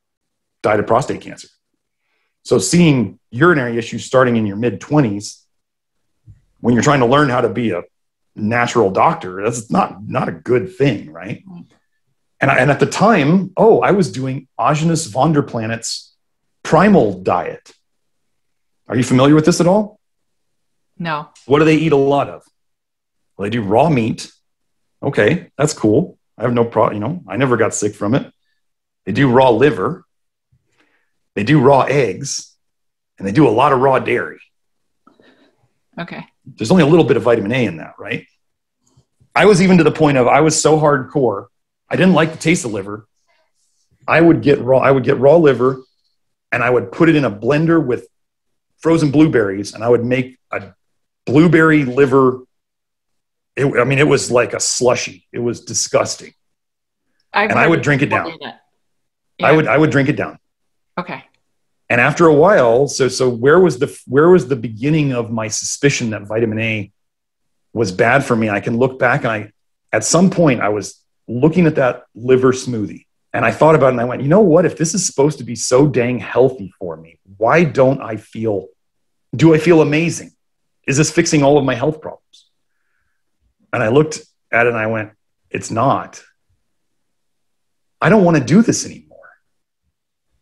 Speaker 1: died of prostate cancer. So seeing urinary issues starting in your mid-20s, when you're trying to learn how to be a natural doctor, that's not a good thing, right? And at the time, I was doing Agnes von der Planet's Primal Diet. Are you familiar with this at all?
Speaker 2: No.
Speaker 1: What do they eat a lot of? Well, they do raw meat. Okay, that's cool. I have no problem. I never got sick from it. They do raw liver. They do raw eggs. And they do a lot of raw dairy.
Speaker 2: Okay.
Speaker 1: There's only a little bit of vitamin A in that, right? I was even to the point of, I was so hardcore. I didn't like the taste of liver. I would get raw liver and I would put it in a blender with frozen blueberries and I would make a blueberry liver. It was like a slushy. It was disgusting. I would drink it down. Yeah. I would drink it down.
Speaker 2: Okay.
Speaker 1: And after a while, so where was the beginning of my suspicion that vitamin A was bad for me? I can look back and at some point I was looking at that liver smoothie and I thought about it and I went, you know what, if this is supposed to be so dang healthy for me, why do I feel amazing? Is this fixing all of my health problems? And I looked at it and I went, it's not. I don't want to do this anymore.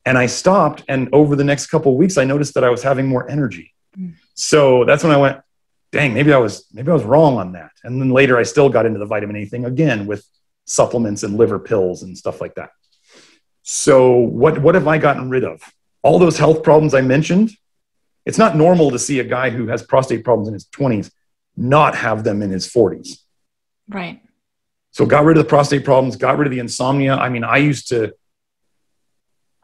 Speaker 1: And I stopped. And over the next couple of weeks, I noticed that I was having more energy. So that's when I went, dang, maybe I was wrong on that. And then later I still got into the vitamin A thing again with supplements and liver pills and stuff like that. So what have I gotten rid of? All those health problems I mentioned. It's not normal to see a guy who has prostate problems in his 20s not have them in his 40s.
Speaker 2: Right.
Speaker 1: So got rid of the prostate problems, got rid of the insomnia. I mean, I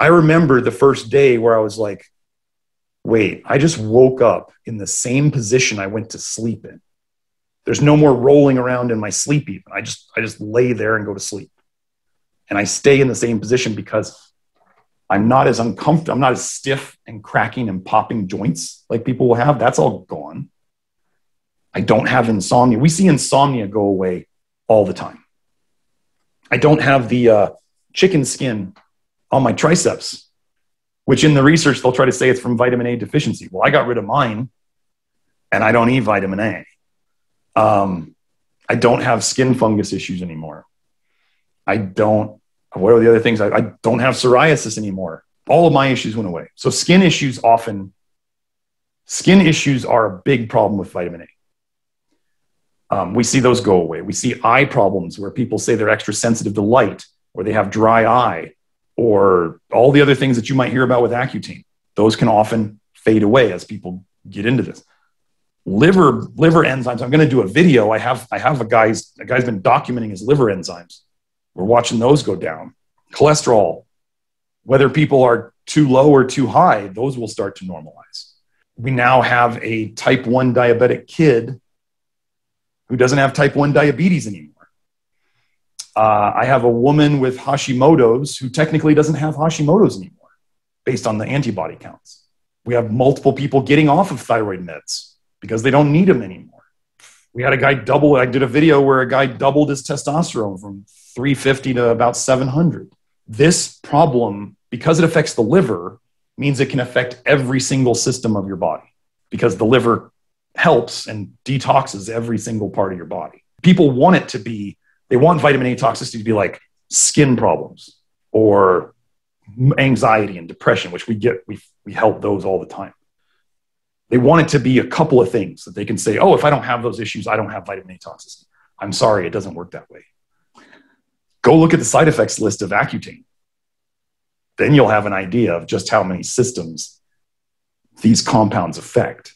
Speaker 1: remember the first day where I was like, wait, I just woke up in the same position I went to sleep in. There's no more rolling around in my sleep even. I just lay there and go to sleep. And I stay in the same position because I'm not as uncomfortable. I'm not as stiff and cracking and popping joints like people will have. That's all gone. I don't have insomnia. We see insomnia go away all the time. I don't have the chicken skin on my triceps, which in the research, they'll try to say it's from vitamin A deficiency. Well, I got rid of mine and I don't eat vitamin A. I don't have skin fungus issues anymore. What are the other things? I don't have psoriasis anymore. All of my issues went away. So skin issues are a big problem with vitamin A. We see those go away. We see eye problems where people say they're extra sensitive to light or they have dry eye or all the other things that you might hear about with Accutane. Those can often fade away as people get into this. Liver enzymes. I'm going to do a video. I have a guy's been documenting his liver enzymes. We're watching those go down. Cholesterol, whether people are too low or too high, those will start to normalize. We now have a type 1 diabetic kid who doesn't have type 1 diabetes anymore. I have a woman with Hashimoto's who technically doesn't have Hashimoto's anymore based on the antibody counts. We have multiple people getting off of thyroid meds because they don't need them anymore. We had a guy I did a video where a guy doubled his testosterone from 350 to about 700. This problem, because it affects the liver, means it can affect every single system of your body because the liver helps and detoxes every single part of your body. People want they want vitamin A toxicity to be like skin problems or anxiety and depression, which we help those all the time. They want it to be a couple of things that they can say, oh, if I don't have those issues, I don't have vitamin A toxicity. I'm sorry, it doesn't work that way. Go look at the side effects list of Accutane. Then you'll have an idea of just how many systems these compounds affect.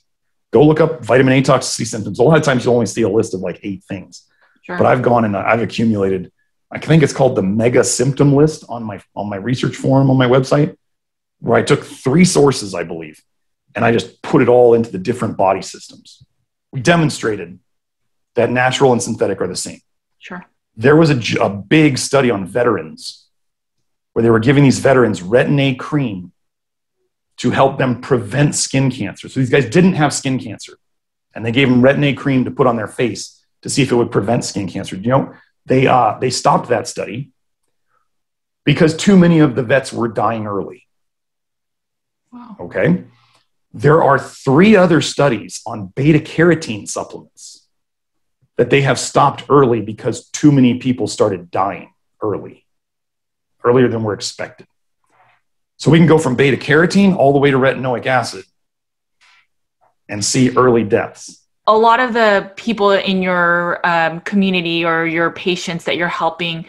Speaker 1: Go look up vitamin A toxicity symptoms. A lot of times you'll only see a list of like 8 things.
Speaker 2: Sure.
Speaker 1: But I've gone and I've accumulated, I think it's called the mega symptom list on my research forum on my website, where I took 3 sources, I believe, and I just put it all into the different body systems. We demonstrated that natural and synthetic are the same.
Speaker 2: Sure.
Speaker 1: There was a big study on veterans where they were giving these veterans Retin-A cream to help them prevent skin cancer. So these guys didn't have skin cancer, and they gave them Retin-A cream to put on their face to see if it would prevent skin cancer. You know, they stopped that study because too many of the vets were dying early.
Speaker 2: Wow.
Speaker 1: Okay. There are 3 other studies on beta carotene supplements that they have stopped early because too many people started dying earlier than were expected. So we can go from beta carotene all the way to retinoic acid and see early deaths.
Speaker 2: A lot of the people in your community or your patients that you're helping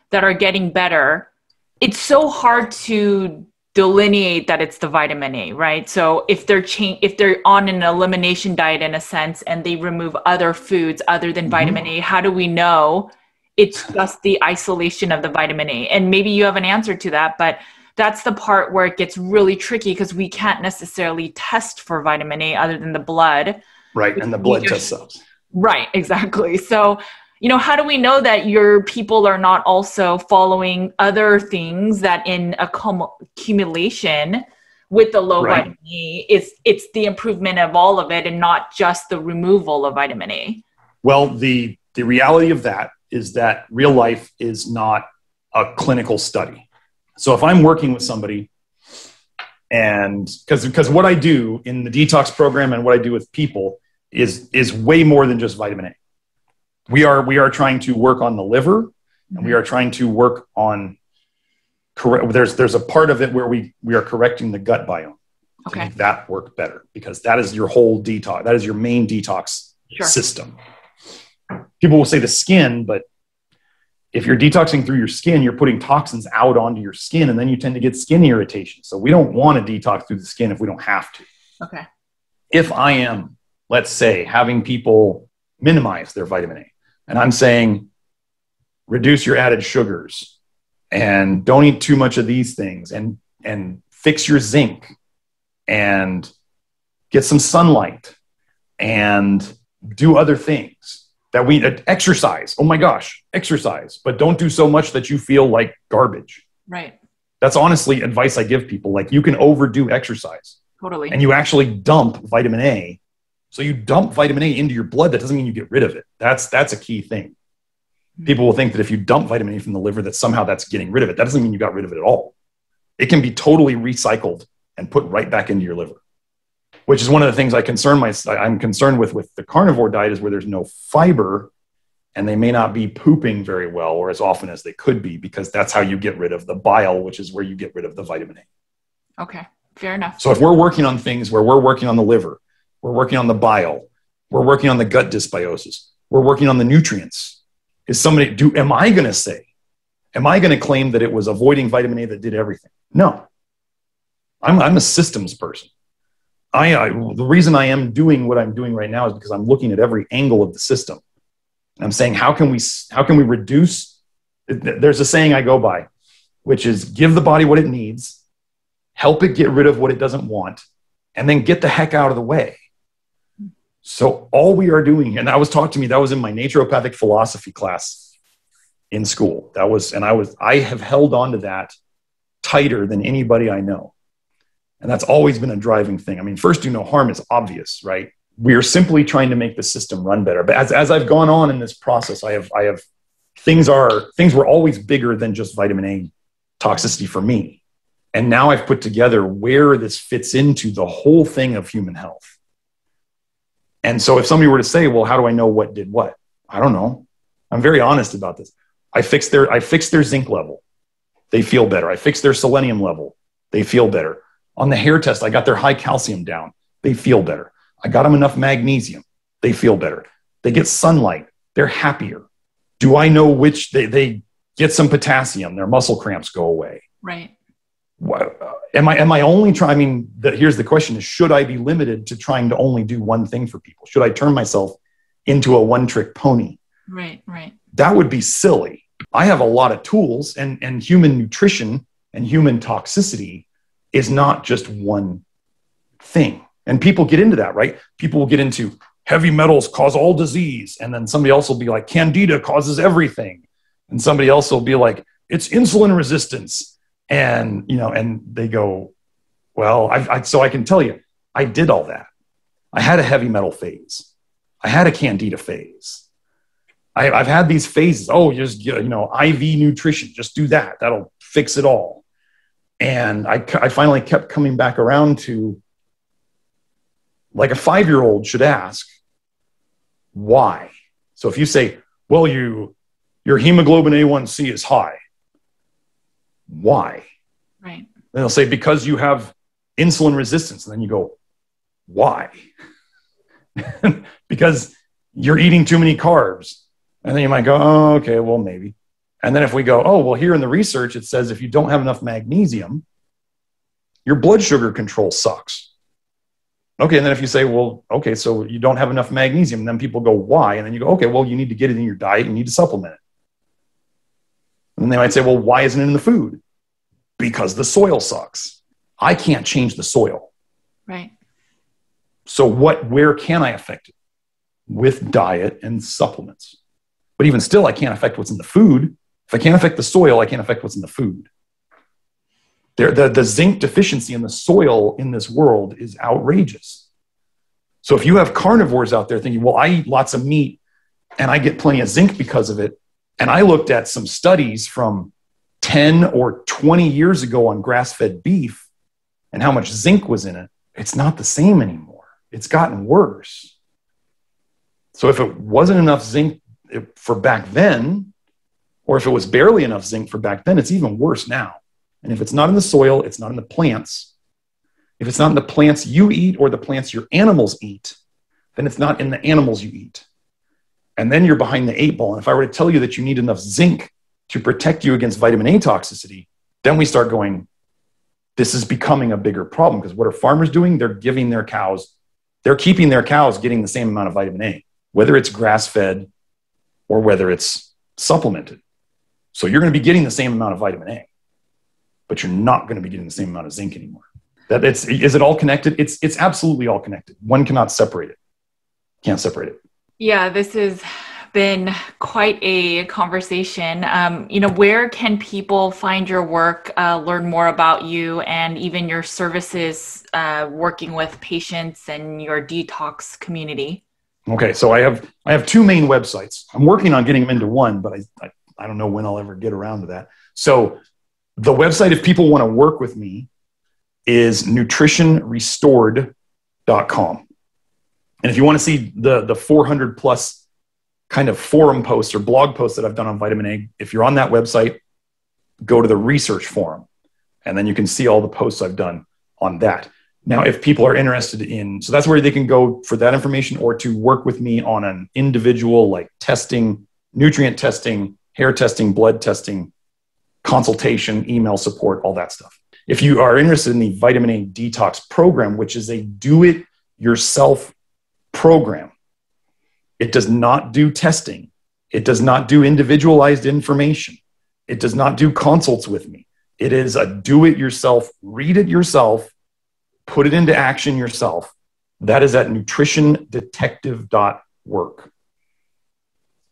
Speaker 2: that are getting better, it's so hard to delineate that it's the vitamin A, right? So if they're on an elimination diet in a sense and they remove other foods other than vitamin A, how do we know it's just the isolation of the vitamin A? And maybe you have an answer to that, but that's the part where it gets really tricky because we can't necessarily test for vitamin A other than the blood.
Speaker 1: Right, and the blood test sucks.
Speaker 2: Right, exactly. So, you know, how do we know that your people are not also following other things that in accumulation with the low vitamin A, it's the improvement of all of it and not just the removal of vitamin A? Well,
Speaker 1: the reality of that is that real life is not a clinical study. So if I'm working with somebody, and because what I do in the detox program and what I do with people is way more than just vitamin A. We are trying to work on the liver, and we are trying to work on there's a part of it where we are correcting the gut biome to make that work better, because that is your whole detox. That is your main detox system. People will say the skin, but if you're detoxing through your skin, you're putting toxins out onto your skin, and then you tend to get skin irritation. So we don't want to detox through the skin if we don't have to.
Speaker 2: Okay.
Speaker 1: If I am, let's say, having people minimize their vitamin A, and I'm saying, reduce your added sugars and don't eat too much of these things, and fix your zinc and get some sunlight and do other things. That we exercise. Oh my gosh, exercise, but don't do so much that you feel like garbage.
Speaker 2: Right.
Speaker 1: That's honestly advice I give people. Like, you can overdo exercise.
Speaker 2: Totally.
Speaker 1: And you actually dump vitamin A. So you dump vitamin A into your blood. That doesn't mean you get rid of it. That's a key thing. People will think that if you dump vitamin A from the liver, that somehow that's getting rid of it. That doesn't mean you got rid of it at all. It can be totally recycled and put right back into your liver, which is one of the things I'm concerned with the carnivore diet, is where there's no fiber and they may not be pooping very well or as often as they could be, because that's how you get rid of the bile, which is where you get rid of the vitamin A.
Speaker 2: Okay, fair enough.
Speaker 1: So if we're working on things where we're working on the liver, we're working on the bile, we're working on the gut dysbiosis, we're working on the nutrients, am I going to claim that it was avoiding vitamin A that did everything? No. I'm a systems person. The reason I am doing what I'm doing right now is because I'm looking at every angle of the system. And I'm saying, how can we reduce? There's a saying I go by, which is give the body what it needs, help it get rid of what it doesn't want, and then get the heck out of the way. So all we are doing, and that was taught to me, that was in my naturopathic philosophy class in school. I have held on to that tighter than anybody I know. And that's always been a driving thing. I mean, first, do no harm is obvious, right? We are simply trying to make the system run better. But as I've gone on in this process, I have things were always bigger than just vitamin A toxicity for me. And now I've put together where this fits into the whole thing of human health. And so if somebody were to say, well, how do I know what did what? I don't know. I'm very honest about this. I fixed their zinc level. They feel better. I fixed their selenium level. They feel better. On the hair test, I got their high calcium down. They feel better. I got them enough magnesium. They feel better. They get sunlight. They're happier. Do I know which they get some potassium? Their muscle cramps go away.
Speaker 2: Right.
Speaker 1: Am I only trying? I mean, here's the question: is should I be limited to trying to only do one thing for people? Should I turn myself into a one-trick pony?
Speaker 2: Right.
Speaker 1: That would be silly. I have a lot of tools, and human nutrition and human toxicity is not just one thing. And people get into that, right? People will get into heavy metals cause all disease. And then somebody else will be like, Candida causes everything. And somebody else will be like, it's insulin resistance. And, and they go, well, so I can tell you, I did all that. I had a heavy metal phase. I had a Candida phase. I've had these phases. Oh, just, IV nutrition, just do that. That'll fix it all. And I finally kept coming back around to, like a 5-year-old should ask, why? So if you say, well, your hemoglobin A1C is high. Why?
Speaker 2: Right.
Speaker 1: Then they'll say, because you have insulin resistance. And then you go, why? Because you're eating too many carbs. And then you might go, oh, okay, well, maybe. And then if we go, oh, well, here in the research, it says if you don't have enough magnesium, your blood sugar control sucks. Okay, and then if you say, well, okay, so you don't have enough magnesium, and then people go, why? And then you go, okay, well, you need to get it in your diet, you need to supplement it. And they might say, well, why isn't it in the food? Because the soil sucks. I can't change the soil.
Speaker 2: Right.
Speaker 1: So where can I affect it? With diet and supplements. But even still, I can't affect what's in the food. If I can't affect the soil, I can't affect what's in the food. The zinc deficiency in the soil in this world is outrageous. So if you have carnivores out there thinking, well, I eat lots of meat and I get plenty of zinc because of it. And I looked at some studies from 10 or 20 years ago on grass-fed beef and how much zinc was in it. It's not the same anymore. It's gotten worse. So if it wasn't enough zinc for back then, or if it was barely enough zinc for back then, it's even worse now. And if it's not in the soil, it's not in the plants. If it's not in the plants you eat or the plants your animals eat, then it's not in the animals you eat. And then you're behind the 8 ball. And if I were to tell you that you need enough zinc to protect you against vitamin A toxicity, then we start going, this is becoming a bigger problem, because what are farmers doing? They're keeping their cows getting the same amount of vitamin A, whether it's grass-fed or whether it's supplemented. So you're going to be getting the same amount of vitamin A, but you're not going to be getting the same amount of zinc anymore. Is it all connected? It's absolutely all connected. One cannot separate it. Can't separate it.
Speaker 2: Yeah, this has been quite a conversation. Where can people find your work, learn more about you, and even your services working with patients and your detox community?
Speaker 1: Okay, so I have 2 main websites. I'm working on getting them into one, but I don't know when I'll ever get around to that. So the website, if people want to work with me, is nutritionrestored.com. And if you want to see the 400 plus kind of forum posts or blog posts that I've done on vitamin A, if you're on that website, go to the research forum, and then you can see all the posts I've done on that. Now, if people are interested so that's where they can go for that information, or to work with me on an individual, like testing, nutrient testing, hair testing, blood testing, consultation, email support, all that stuff. If you are interested in the vitamin A detox program, which is a do-it-yourself program, it does not do testing. It does not do individualized information. It does not do consults with me. It is a do-it-yourself, read it yourself, put it into action yourself. That is at nutritiondetective.work.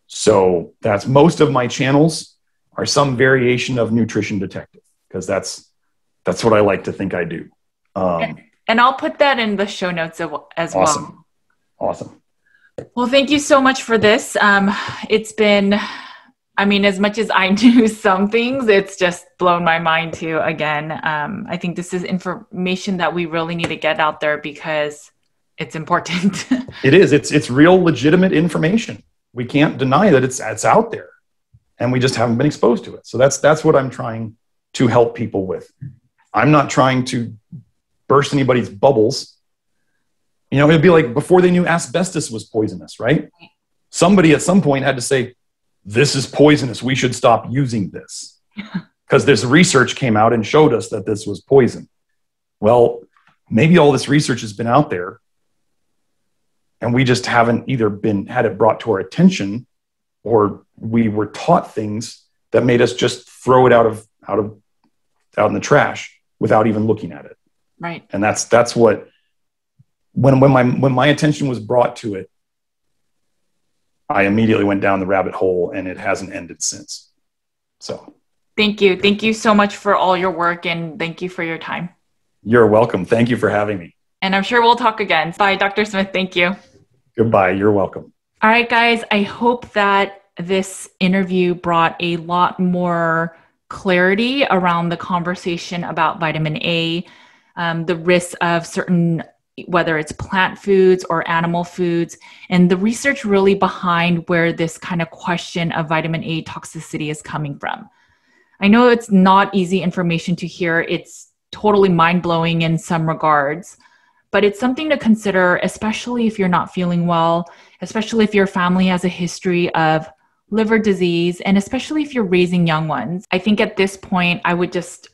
Speaker 1: So that's most of my channels are some variation of Nutrition Detective, because that's what I like to think I do.
Speaker 2: And I'll put that in the show notes as well.
Speaker 1: Awesome.
Speaker 2: Well, thank you so much for this. It's been, as much as I knew some things, it's just blown my mind too. Again, I think this is information that we really need to get out there because it's important.
Speaker 1: It is. It's real, legitimate information. We can't deny that it's out there, and we just haven't been exposed to it. So that's what I'm trying to help people with. I'm not trying to burst anybody's bubbles. It'd be like before they knew asbestos was poisonous, right? Somebody at some point had to say, this is poisonous. We should stop using this. because this research came out and showed us that this was poison. Well, maybe all this research has been out there and we just haven't either had it brought to our attention, or we were taught things that made us just throw it out in the trash without even looking at it.
Speaker 2: Right.
Speaker 1: And that's what, when my attention was brought to it, I immediately went down the rabbit hole, and it hasn't ended since. So
Speaker 2: thank you. Thank you so much for all your work, and thank you for your time.
Speaker 1: You're welcome. Thank you for having me.
Speaker 2: And I'm sure we'll talk again. Bye, Dr. Smith. Thank you.
Speaker 1: Goodbye. You're welcome.
Speaker 2: All right, guys. I hope that this interview brought a lot more clarity around the conversation about vitamin A, the risks of certain, whether it's plant foods or animal foods, and the research really behind where this kind of question of vitamin A toxicity is coming from. I know it's not easy information to hear. It's totally mind-blowing in some regards, but it's something to consider, especially if you're not feeling well, especially if your family has a history of liver disease, and especially if you're raising young ones. I think at this point, I would just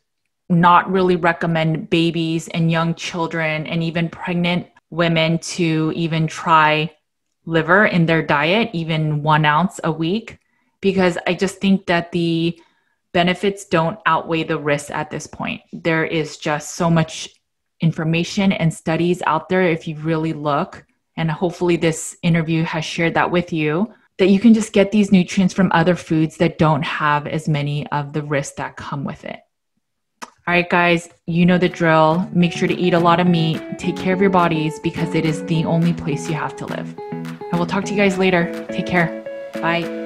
Speaker 2: not really recommend babies and young children and even pregnant women to even try liver in their diet, even 1 ounce a week, because I just think that the benefits don't outweigh the risks at this point. There is just so much information and studies out there if you really look, and hopefully this interview has shared that with you, that you can just get these nutrients from other foods that don't have as many of the risks that come with it. All right, guys, you know the drill. Make sure to eat a lot of meat. Take care of your bodies, because it is the only place you have to live. I will talk to you guys later. Take care. Bye.